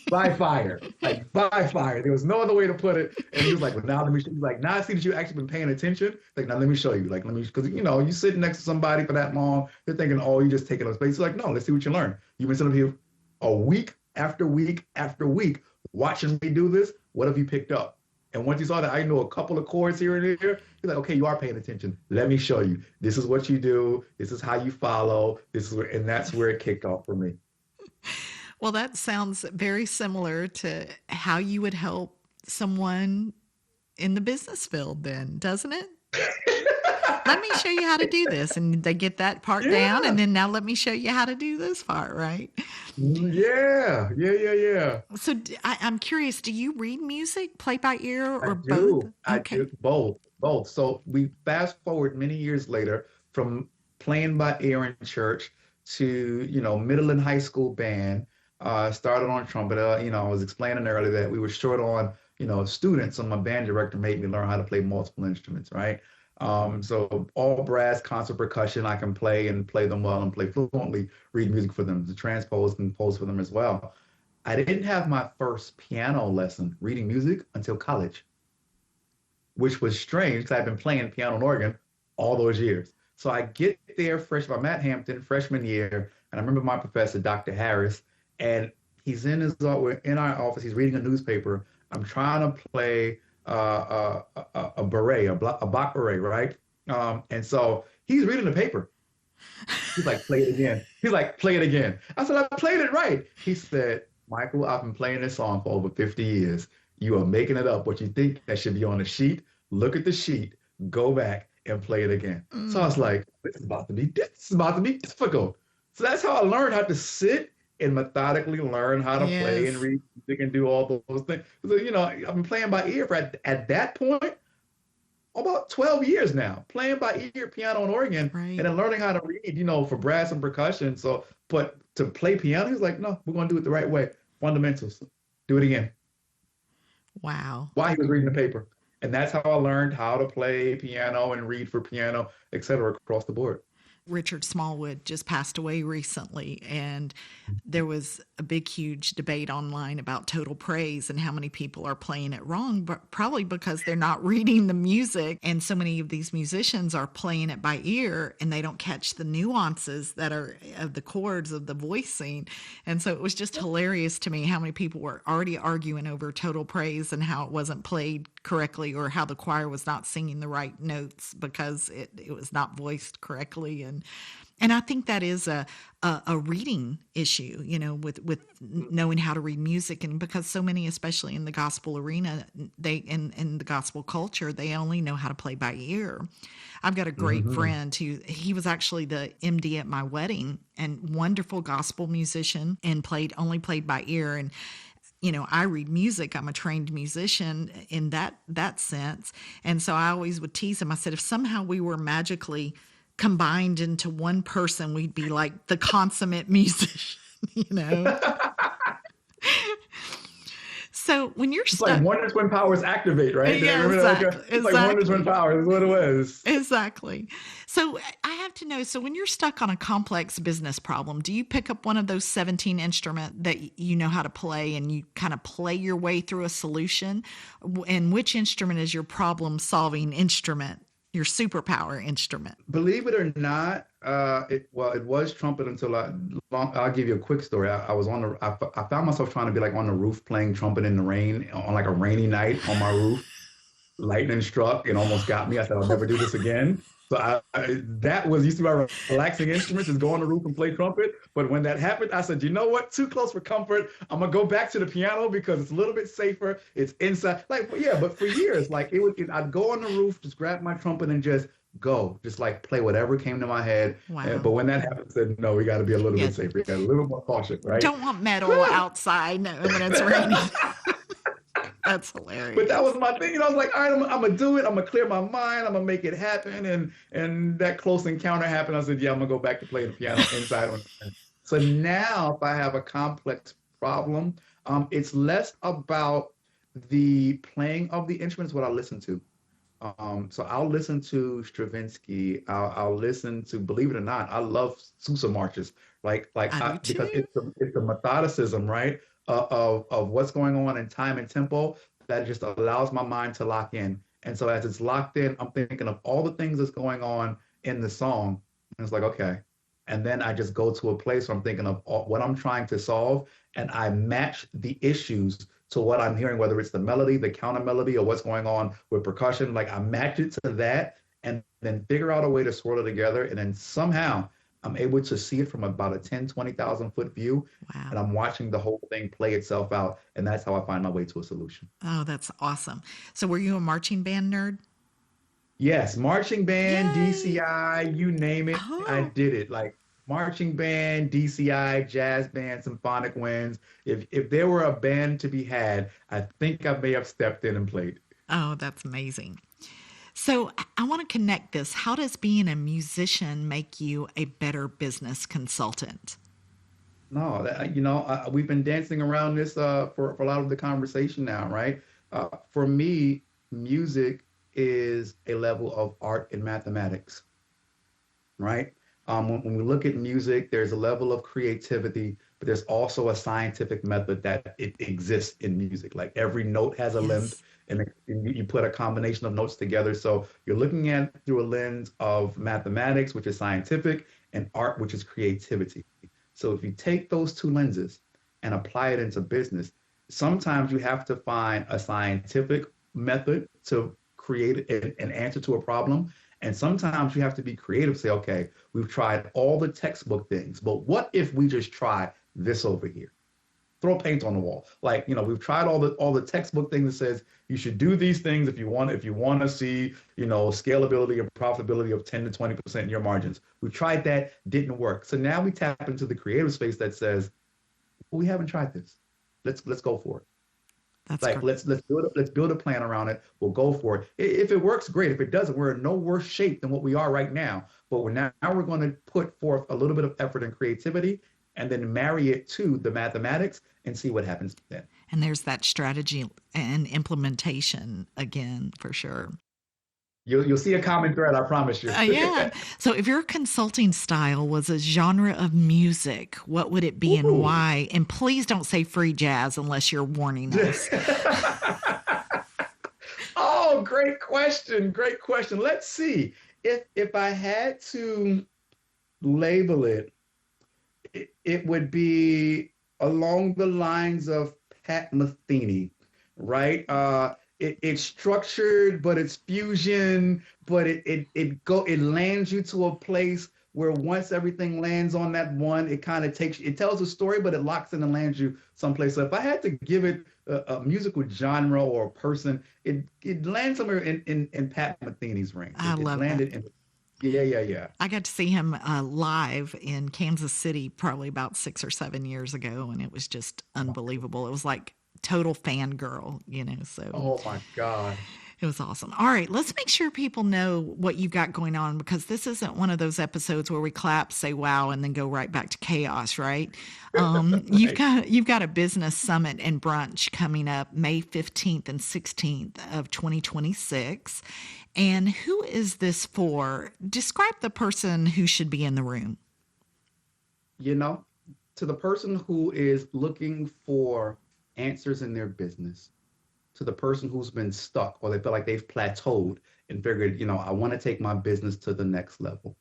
B: By fire. Like by fire. There was no other way to put it. And he was like, well, now let me show you. Like, now I see that you've actually been paying attention. Like, now let me show you. Like, let me, because you sitting next to somebody for that long, they're thinking, oh, you just taking up space. He's like, no, let's see what you learn. You've been sitting here a week after week after week watching me do this. What have you picked up? And once you saw that I know a couple of chords here and there, you're like, okay, you are paying attention. Let me show you. This is what you do. This is how you follow. This is where, and that's where it kicked off for me.
A: Well, that sounds very similar to how you would help someone in the business field then, doesn't it? Let me show you how to do this. And they get that part down. And then now let me show you how to do this part, right?
B: Yeah.
A: So I'm curious, do you read music, play by ear, or
B: I do.
A: both?
B: I
A: Okay.
B: do both. So we fast forward many years later from playing by ear in church to, middle and high school band, started on trumpet. I was explaining earlier that we were short on, students, so my band director made me learn how to play multiple instruments, right? So all brass, concert, percussion, I can play and play them well and play fluently, read music for them, to transpose, compose for them as well. I didn't have my first piano lesson reading music until college, which was strange because I've been playing piano and organ all those years. So I get there I'm at Hampton, freshman year, and I remember my professor, Dr. Harris, and he's we're in our office, he's reading a newspaper. I'm trying to play a beret, a Bach beret, right? And so he's reading the paper. He's like, play it again. He's like, play it again. I said, I played it right. He said, Michael, I've been playing this song for over 50 years. You are making it up. What you think that should be on the sheet, look at the sheet, go back and play it again. So I was
A: Mm.
B: like, this is about to be difficult. So that's how I learned how to sit and methodically learn how to play and
A: Yes.
B: read music and do all those things. So, I've been playing by ear for at that point about 12 years now, playing by ear piano and organ, and
A: Right.
B: then learning how to read, for brass and percussion. So, but to play piano, he was like, no, we're going to do it the right way. Fundamentals. Do it again.
A: Wow.
B: While he was reading the paper. And that's how I learned how to play piano and read for piano, et cetera, across the board.
A: Richard Smallwood just passed away recently, and there was a big, huge debate online about total praise and how many people are playing it wrong, but probably because they're not reading the music. And so many of these musicians are playing it by ear and they don't catch the nuances that are of the chords of the voicing. And so it was just hilarious to me how many people were already arguing over total praise and how it wasn't played correctly, or how the choir was not singing the right notes because it was not voiced correctly. And I think that is a reading issue, with knowing how to read music. And because so many, especially in the gospel arena, they in the gospel culture, they only know how to play by ear. I've got a great
B: Hmm.
A: friend who he was actually the MD at my wedding, and wonderful gospel musician, and only played by ear. And I read music. I'm a trained musician in that sense. And so I always would tease him. I said, if somehow we were magically combined into one person, we'd be like the consummate musician, you know? So when you're
B: It's like
A: stuck,
B: wonders when powers activate, right?
A: yeah,
B: Remember that?
A: exactly,
B: It's like wonders when
A: exactly.
B: powers is what it was.
A: Exactly. So I have to know, so when you're stuck on a complex business problem, do you pick up one of those 17 instruments that you know how to play and you kind of play your way through a solution? And which instrument is your problem solving instrument, your superpower instrument?
B: Believe it or not, it was trumpet until I'll give you a quick story. I was I found myself trying to be like on the roof playing trumpet in the rain on like a rainy night on my roof. Lightning struck and almost got me. I said, I'll never do this again. So that was used to my relaxing instruments is go on the roof and play trumpet. But when that happened, I said, you know what? Too close for comfort. I'm gonna go back to the piano because it's a little bit safer. It's inside. Like, yeah, but for years, like I'd go on the roof, just grab my trumpet and just go, just like play whatever came to my head. But
A: Wow.
B: when that happened, I said, no, we got to be a little
A: Yeah.
B: bit safer. We got a little more caution, right?
A: Don't want metal outside when it's raining. That's
B: But that
A: hilarious.
B: was my thing. I was like, all right, I'm gonna do it. I'm gonna clear my mind. I'm gonna make it happen. And that close encounter happened. I said, yeah, I'm gonna go back to playing the piano inside. So now, if I have a complex problem, it's less about the playing of the instruments, what I listen to. So I'll listen to Stravinsky. I'll listen to, believe it or not, I love Sousa marches,
A: I do
B: because
A: too.
B: it's the methodicism, right, of what's going on in time and tempo that just allows my mind to lock in. And so as it's locked in, I'm thinking of all the things that's going on in the song, and it's like okay, and then I just go to a place where I'm thinking of what I'm trying to solve, and I match the issues to what I'm hearing, whether it's the melody, the counter melody, or what's going on with percussion. Like I match it to that and then figure out a way to swirl it together. And then somehow I'm able to see it from about a 10, 20,000 foot view. And
A: Wow.
B: I'm watching the whole thing play itself out. And that's how I find my way to a solution.
A: Oh, that's awesome. So were you a marching band nerd?
B: Yes, marching band,
A: Yay.
B: DCI, you name it, I
A: Oh,
B: did it. Like marching band, DCI, jazz band, symphonic winds. If there were a band to be had, I think I may have stepped in and played.
A: oh, that's amazing. So I want to connect this. How does being a musician make you a better business consultant?
B: No, we've been dancing around this for a lot of the conversation now, right? For me, music is a level of art and mathematics, right? When we look at music, there's a level of creativity, but there's also a scientific method that it exists in music. Like every note has a length,
A: Yes.
B: and you put a combination of notes together. So you're looking at through a lens of mathematics, which is scientific, and art, which is creativity. So if you take those two lenses and apply it into business, sometimes you have to find a scientific method to create an answer to a problem. And sometimes you have to be creative, say, okay, we've tried all the textbook things, but what if we just try this over here? throw paint on the wall. Like, we've tried all the textbook things that says you should do these things if you want to see, scalability and profitability of 10 to 20% in your margins. We tried that, didn't work. So now we tap into the creative space that says, we haven't tried this. Let's go for it.
A: That's
B: Like,
A: great.
B: let's build a plan around it. We'll go for it. If it works, great. If it doesn't, we're in no worse shape than what we are right now. But we're going to put forth a little bit of effort and creativity, and then marry it to the mathematics and see what happens then.
A: And there's that strategy and implementation again, for sure.
B: You'll see a common thread, I promise you.
A: Yeah. So if your consulting style was a genre of music, what would it be and
B: Ooh.
A: why? And please don't say free jazz unless you're warning us.
B: Oh, great question. Great question. Let's see. If I had to label it, it would be along the lines of Pat Metheny, right? It's structured, but it's fusion, but it lands you to a place where once everything lands on that one, it kind of it tells a story, but it locks in and lands you someplace. So if I had to give it a musical genre or a person, it lands somewhere in Pat Metheny's range.
A: I love that.
B: Yeah.
A: I got to see him live in Kansas City probably about 6 or 7 years ago, and it was just unbelievable. It was like total fangirl, so.
B: Oh my God.
A: It was awesome. All right, let's make sure people know what you've got going on, because this isn't one of those episodes where we clap, say wow, and then go right back to chaos, right?
B: Right.
A: You've got a business summit and brunch coming up May 15th and 16th of 2026. And who is this for? Describe the person who should be in the room.
B: To the person who is looking for answers in their business, to the person who's been stuck or they feel like they've plateaued and figured, I want to take my business to the next level,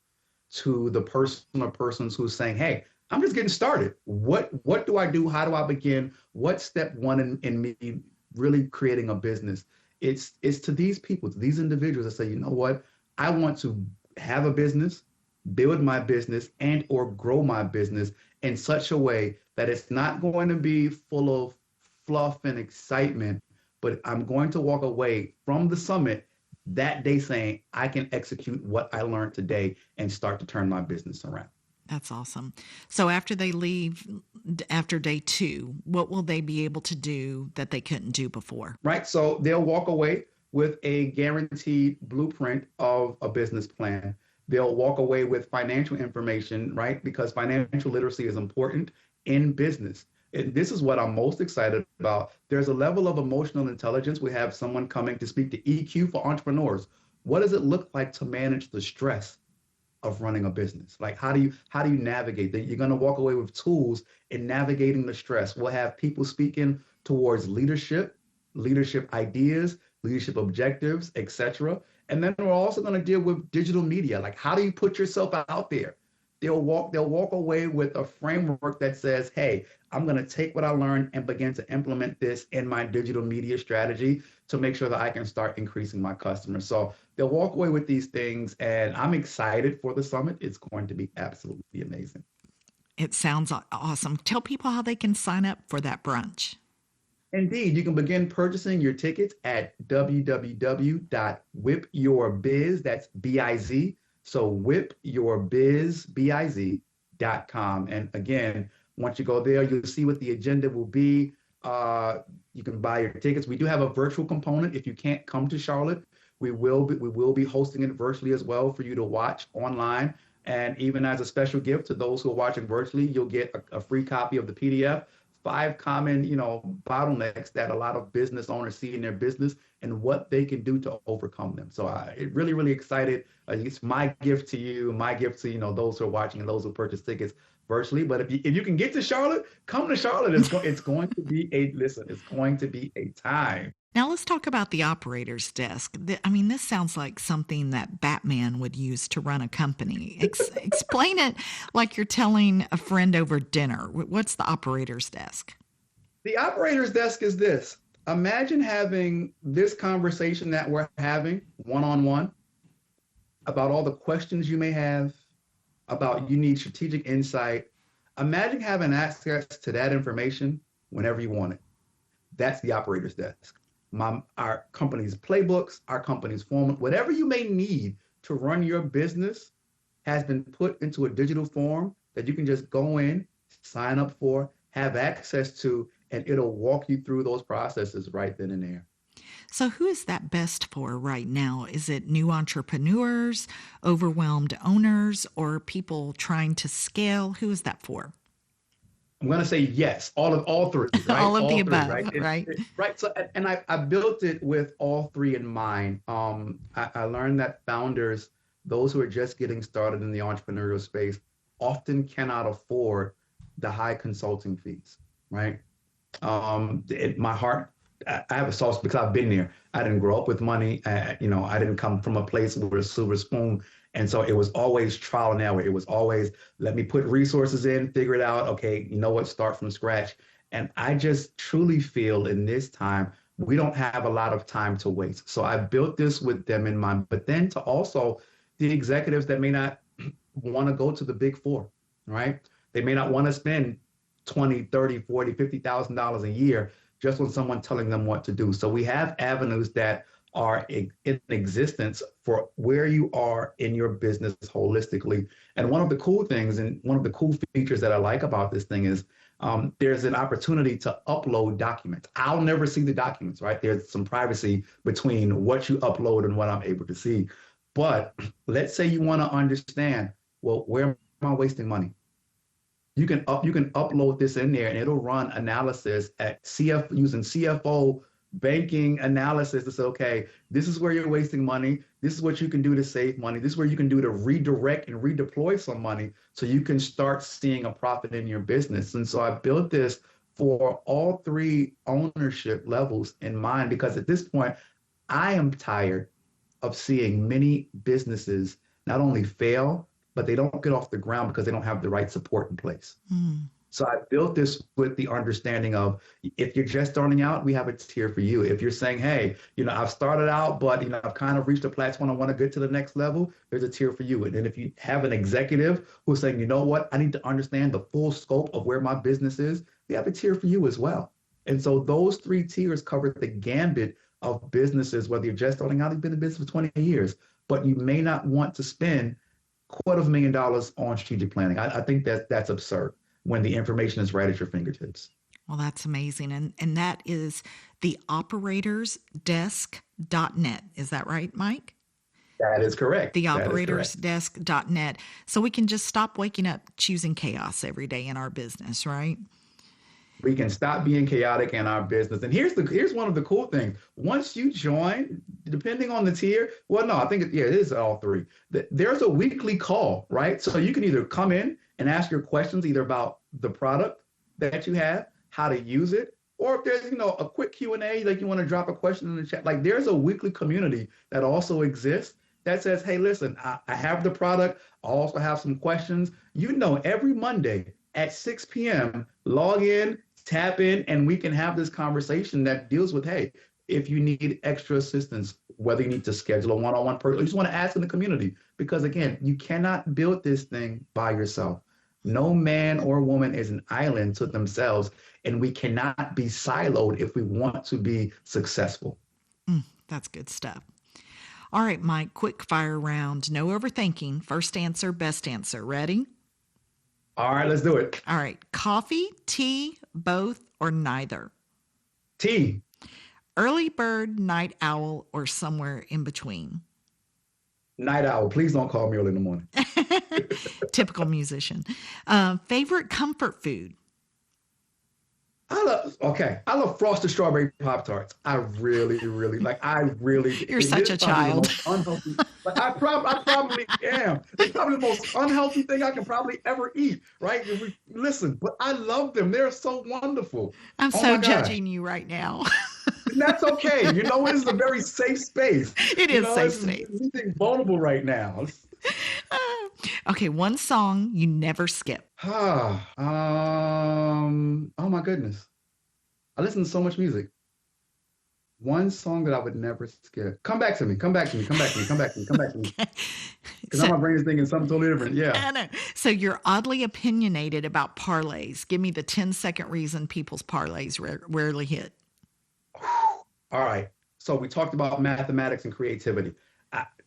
B: to the person or persons who's saying, hey, I'm just getting started. What do I do? How do I begin? What's step one in me really creating a business? It's to these people, to these individuals that say, you know what? I want to have a business, build my business, and or grow my business in such a way that it's not going to be full of fluff and excitement, but I'm going to walk away from the summit that day saying, I can execute what I learned today and start to turn my business around.
A: That's awesome. So after they leave, after day 2, what will they be able to do that they couldn't do before?
B: Right. So they'll walk away with a guaranteed blueprint of a business plan. They'll walk away with financial information, right? Because financial literacy is important in business. And this is what I'm most excited about. There's a level of emotional intelligence. We have someone coming to speak to EQ for entrepreneurs. What does it look like to manage the stress of running a business? Like, how do you navigate that? You're going to walk away with tools in navigating the stress. We'll have people speaking towards leadership ideas, leadership objectives, etc. And then we're also going to deal with digital media. Like, how do you put yourself out there? They'll walk away with a framework that says, hey, I'm going to take what I learned and begin to implement this in my digital media strategy to make sure that I can start increasing my customers. So they'll walk away with these things, and I'm excited for the summit. It's going to be absolutely amazing.
A: It sounds awesome. Tell people how they can sign up for that brunch.
B: Indeed, you can begin purchasing your tickets at www.whipyourbiz, that's B-I-Z, so whipyourbiz.com. And again, once you go there, you'll see what the agenda will be. You can buy your tickets. We do have a virtual component. If you can't come to Charlotte, we will be hosting it virtually as well for you to watch online. And even as a special gift to those who are watching virtually, you'll get a free copy of the PDF. 5 common, bottlenecks that a lot of business owners see in their business and what they can do to overcome them. So I'm really, really excited. It's my gift to you, my gift to, those who are watching and those who purchase tickets virtually. But if you can get to Charlotte, come to Charlotte. It's going to be it's going to be a time.
A: Now let's talk about the operator's desk. This sounds like something that Batman would use to run a company. Explain it like you're telling a friend over dinner. What's the operator's desk?
B: The operator's desk is this. Imagine having this conversation that we're having one-on-one about all the questions you may have, about you need strategic insight. Imagine having access to that information whenever you want it. That's the operator's desk. Our company's playbooks, our company's form, whatever you may need to run your business has been put into a digital form that you can just go in, sign up for, have access to, and it'll walk you through those processes right then and there.
A: So, who is that best for right now? Is it new entrepreneurs, overwhelmed owners, or people trying to scale? Who is that for?
B: I'm going to say yes, all three, right?
A: All of the
B: All three,
A: above,
B: right?
A: right?
B: Right. So, and I built it with all three in mind. I learned that founders, those who are just getting started in the entrepreneurial space, often cannot afford the high consulting fees, right? My heart, I have a sauce because I've been there. I didn't grow up with money. I didn't come from a place with a silver spoon. And so it was always trial and error. It was always, let me put resources in, figure it out. Okay, you know what, start from scratch. And I just truly feel in this time, we don't have a lot of time to waste. So I built this with them in mind, but then to also the executives that may not want to go to the big four, right? They may not want to spend 20, 30, 40, $50,000 a year just on someone telling them what to do. So we have avenues that are in existence for where you are in your business holistically. And one of the cool things and one of the cool features that I like about this thing is there's an opportunity to upload documents. I'll never see the documents, right? There's some privacy between what you upload and what I'm able to see. But let's say you want to understand, well, where am I wasting money? You can upload this in there and it'll run analysis at using CFO banking analysis to say, okay, this is where you're wasting money. This is what you can do to save money. This is where you can do to redirect and redeploy some money so you can start seeing a profit in your business. And so I built this for all three ownership levels in mind, because at this point, I am tired of seeing many businesses not only fail, but they don't get off the ground because they don't have the right support in place. So I built this with the understanding of, if you're just starting out, we have a tier for you. If you're saying, hey, I've started out, but I've kind of reached a plateau and I want to get to the next level, there's a tier for you. And then if you have an executive who's saying, you know what, I need to understand the full scope of where my business is, we have a tier for you as well. And so those three tiers cover the gambit of businesses, whether you're just starting out, you've been in business for 20 years, but you may not want to spend $250,000 on strategic planning. I think that's absurd when the information is right at your fingertips.
A: Well, that's amazing. And that is the operatorsdesk.net. Is that right, Mike?
B: That is correct.
A: The operatorsdesk.net. So we can just stop waking up choosing chaos every day in our business, right?
B: We can stop being chaotic in our business. And here's one of the cool things. Once you join, depending on the tier, well, no, I think it is all three. There's a weekly call, right? So you can either come in and ask your questions either about the product that you have, how to use it, or if there's, a quick Q&A, like you want to drop a question in the chat, like there's a weekly community that also exists that says, hey, listen, I have the product. I also have some questions. Every Monday at 6 p.m., log in, tap in, and we can have this conversation that deals with, hey, if you need extra assistance, whether you need to schedule a one-on-one person, you just want to ask in the community. Because again, you cannot build this thing by yourself. No man or woman is an island to themselves, and we cannot be siloed if we want to be successful.
A: That's good stuff. All right, Mike, quick fire round. No overthinking. First answer, best answer. Ready?
B: All right, let's do it.
A: All right. Coffee, tea, both, or neither?
B: Tea.
A: Early bird, night owl, or somewhere in between?
B: Night owl. Please don't call me early in the morning.
A: Typical musician. Favorite comfort food?
B: I love frosted strawberry Pop-Tarts. I really
A: You're such a child.
B: I probably am. It's probably the most unhealthy thing I can probably ever eat, right? Listen, but I love them. They're so wonderful.
A: I'm so judging you right now.
B: And that's okay. This is a very safe space.
A: It is safe space.
B: You're being vulnerable right now.
A: Okay, one song you never skip.
B: Oh my goodness. I listen to so much music. One song that I would never skip. Come back to me. Come back to me. Come back to me. Come back to me. Come back to me.
A: Okay.
B: Because now
A: So
B: my brain is thinking something totally different. Yeah.
A: I know. So you're oddly opinionated about parlays. Give me the 10-second reason people's parlays rarely hit.
B: All right. So we talked about mathematics and creativity.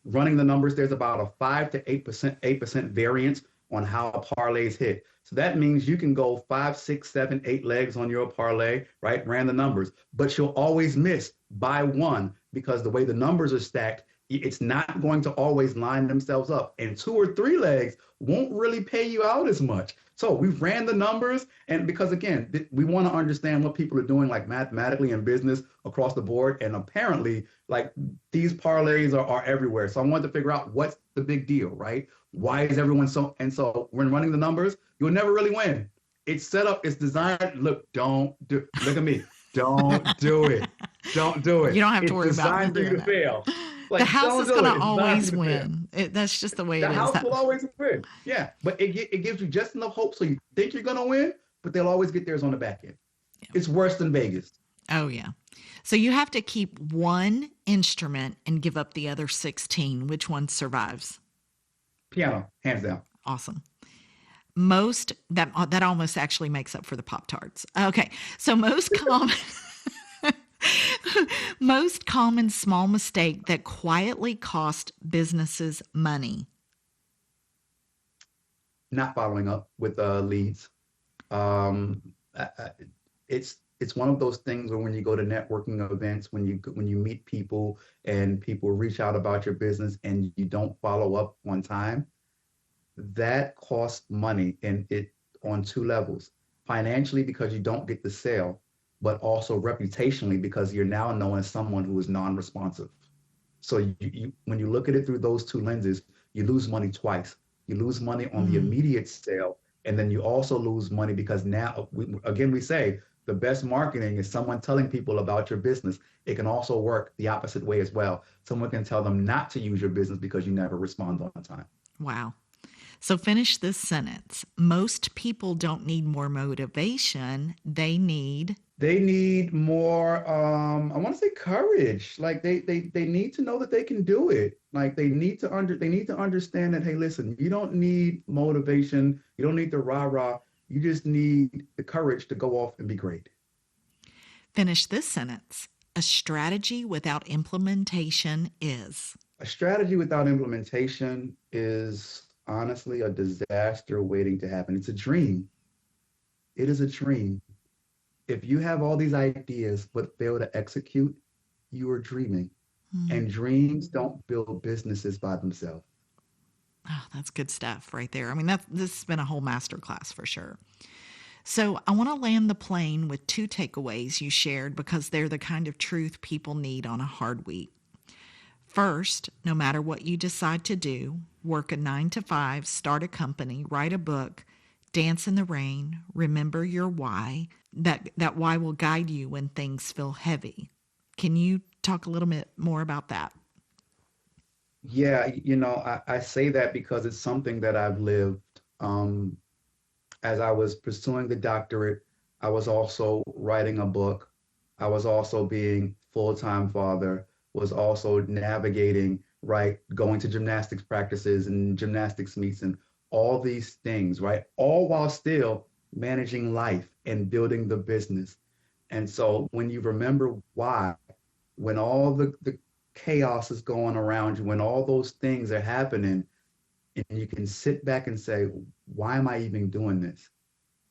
B: Running the numbers, there's about a 5 to 8% variance on how parlays hit. So that means you can go 5, 6, 7, 8 legs on your parlay, right? Ran the numbers, but you'll always miss by one because the way the numbers are stacked, it's not going to always line themselves up. And 2 or 3 legs won't really pay you out as much. So we ran the numbers, and because again, we want to understand what people are doing, like mathematically in business across the board. And apparently, like these parlays are everywhere. So I wanted to figure out what's the big deal, right? Why is everyone so? And so when running the numbers, you'll never really win. It's set up, it's designed. Look, look at me. Don't do it. Don't do it.
A: You don't have to worry
B: It's
A: about me
B: designed for you
A: doing
B: to
A: that.
B: fail.
A: The
B: Like,
A: house
B: don't
A: is
B: do
A: going
B: it.
A: to
B: It's designed
A: always
B: for you to fail.
A: win. That's just the way
B: The
A: it is.
B: house will always win. Yeah, but it gives you just enough hope so you think you're gonna win, but they'll always get theirs on the back end.
A: Yeah.
B: It's worse than Vegas.
A: Oh, yeah. So you have to keep one instrument and give up the other 16. Which one survives?
B: Piano, hands down.
A: Awesome. Most that almost actually makes up for the Pop-Tarts. Okay. So most common small mistake that quietly cost businesses money.
B: Not following up with leads. Um, it's one of those things where when you go to networking events, when you meet people and people reach out about your business and you don't follow up on time, that costs money, and it on 2 levels. Financially, because you don't get the sale, but also reputationally because you're now known as someone who is non-responsive. So when you look at it through those 2 lenses, you lose money twice. You lose money on the immediate sale, and then you also lose money because now, we say the best marketing is someone telling people about your business. It can also work the opposite way as well. Someone can tell them not to use your business because you never respond on time.
A: Wow. So finish this sentence. Most people don't need more motivation. They need
B: more, I want to say courage. Like they need to know that they can do it. Like they need to understand that, hey, listen, you don't need motivation. You don't need the rah-rah. You just need the courage to go off and be great.
A: Finish this sentence. A strategy without implementation is.
B: A strategy without implementation is honestly a disaster waiting to happen. It's a dream. It is a dream. If you have all these ideas but fail to execute, you are dreaming. And dreams don't build businesses by themselves.
A: Oh, that's good stuff right there. I mean, this has been a whole masterclass for sure. So I want to land the plane with 2 takeaways you shared because they're the kind of truth people need on a hard week. First, no matter what you decide to do, work a 9 to 5, start a company, write a book, dance in the rain, remember your why. That why will guide you when things feel heavy. Can you talk a little bit more about that?
B: Yeah, I say that because it's something that I've lived. As I was pursuing the doctorate, I was also writing a book. I was also being full-time father, was also navigating, right, going to gymnastics practices and gymnastics meets and all these things, right, all while still managing life and building the business. And so when you remember why, when all the chaos is going around you, when all those things are happening, and you can sit back and say, why am I even doing this?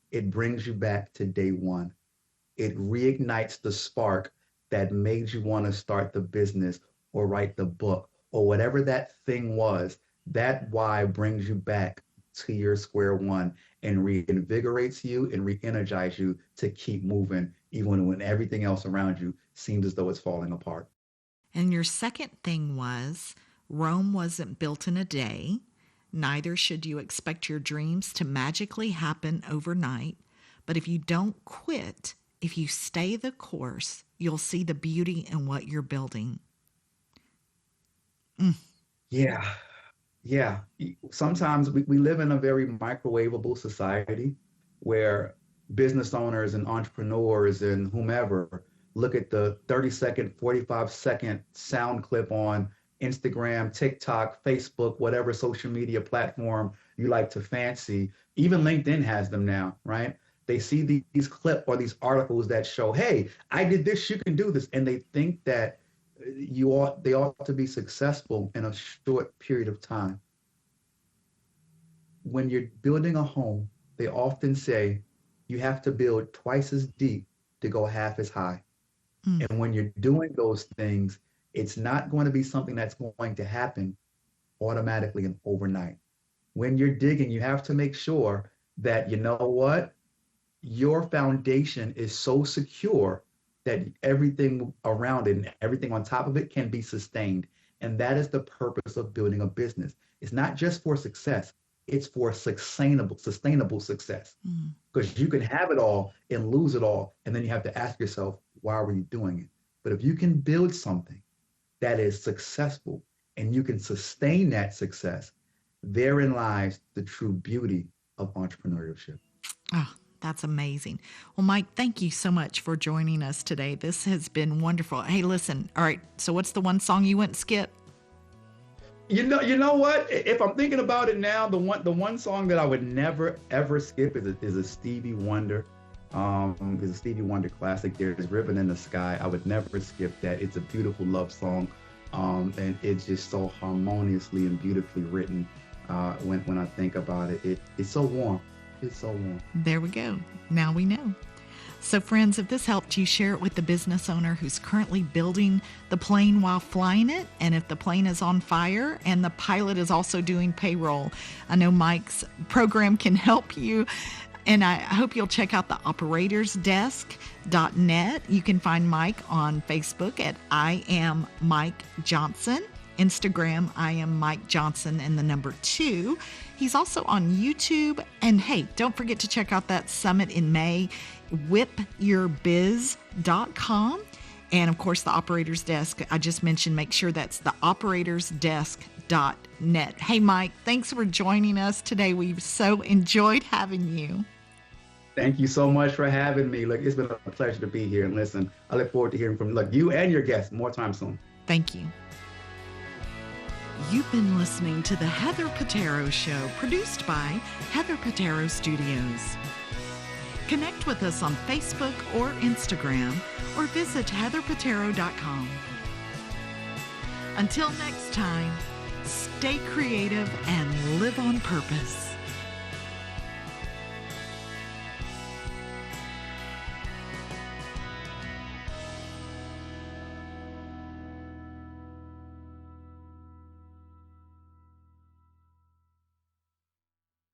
B: It brings you back to day one. It reignites the spark that made you want to start the business or write the book or whatever that thing was. That why brings you back to your square one and reinvigorates you and re-energizes you to keep moving, even when everything else around you seems as though it's falling apart.
A: And your second thing was Rome wasn't built in a day. Neither should you expect your dreams to magically happen overnight. But if you don't quit, if you stay the course, you'll see the beauty in what you're building.
B: Yeah. Yeah. Sometimes we live in a very microwavable society where business owners and entrepreneurs and whomever look at the 30-second, 45-second sound clip on Instagram, TikTok, Facebook, whatever social media platform you like to fancy. Even LinkedIn has them now, right? They see these clips or these articles that show, hey, I did this, you can do this. And they think that they ought to be successful in a short period of time. When you're building a home, they often say you have to build twice as deep to go half as high. And when you're doing those things, it's not going to be something that's going to happen automatically and overnight. When you're digging, you have to make sure that, you know what, your foundation is so secure that everything around it and everything on top of it can be sustained. And that is the purpose of building a business. It's not just for success, it's for sustainable success. Because you can have it all and lose it all. And then you have to ask yourself, why were you doing it? But if you can build something that is successful and you can sustain that success, therein lies the true beauty of entrepreneurship.
A: Oh, that's amazing. Well, Mike, thank you so much for joining us today. This has been wonderful. Hey, listen, all right, so what's the one song you wouldn't skip?
B: You know what? If I'm thinking about it now, the one song that I would never ever skip is a Stevie Wonder. Is a Stevie Wonder classic. There's Ribbon in the Sky. I would never skip that. It's a beautiful love song, and it's just so harmoniously and beautifully written. When I think about it, it's so warm. It's so warm.
A: There we go. Now we know. So friends, if this helped you, share it with the business owner who's currently building the plane while flying it. And if the plane is on fire and the pilot is also doing payroll, I know Mike's program can help you. And I hope you'll check out the operatorsdesk.net. You can find Mike on Facebook at I Am Mike Johnson. Instagram, I Am Mike Johnson and the number 2. He's also on YouTube. And hey, don't forget to check out that summit in May, whipyourbiz.com. And of course, the Operators Desk, I just mentioned, make sure that's the operatorsdesk.net. Hey, Mike, thanks for joining us today. We've so enjoyed having you.
B: Thank you so much for having me. Look, it's been a pleasure to be here. And listen, I look forward to hearing from you and your guests more time soon.
A: Thank you. You've been listening to the Heather Petero Show, produced by Heather Petero Studios. Connect with us on Facebook or Instagram, or visit heatherpetero.com. Until next time, stay creative and live on purpose.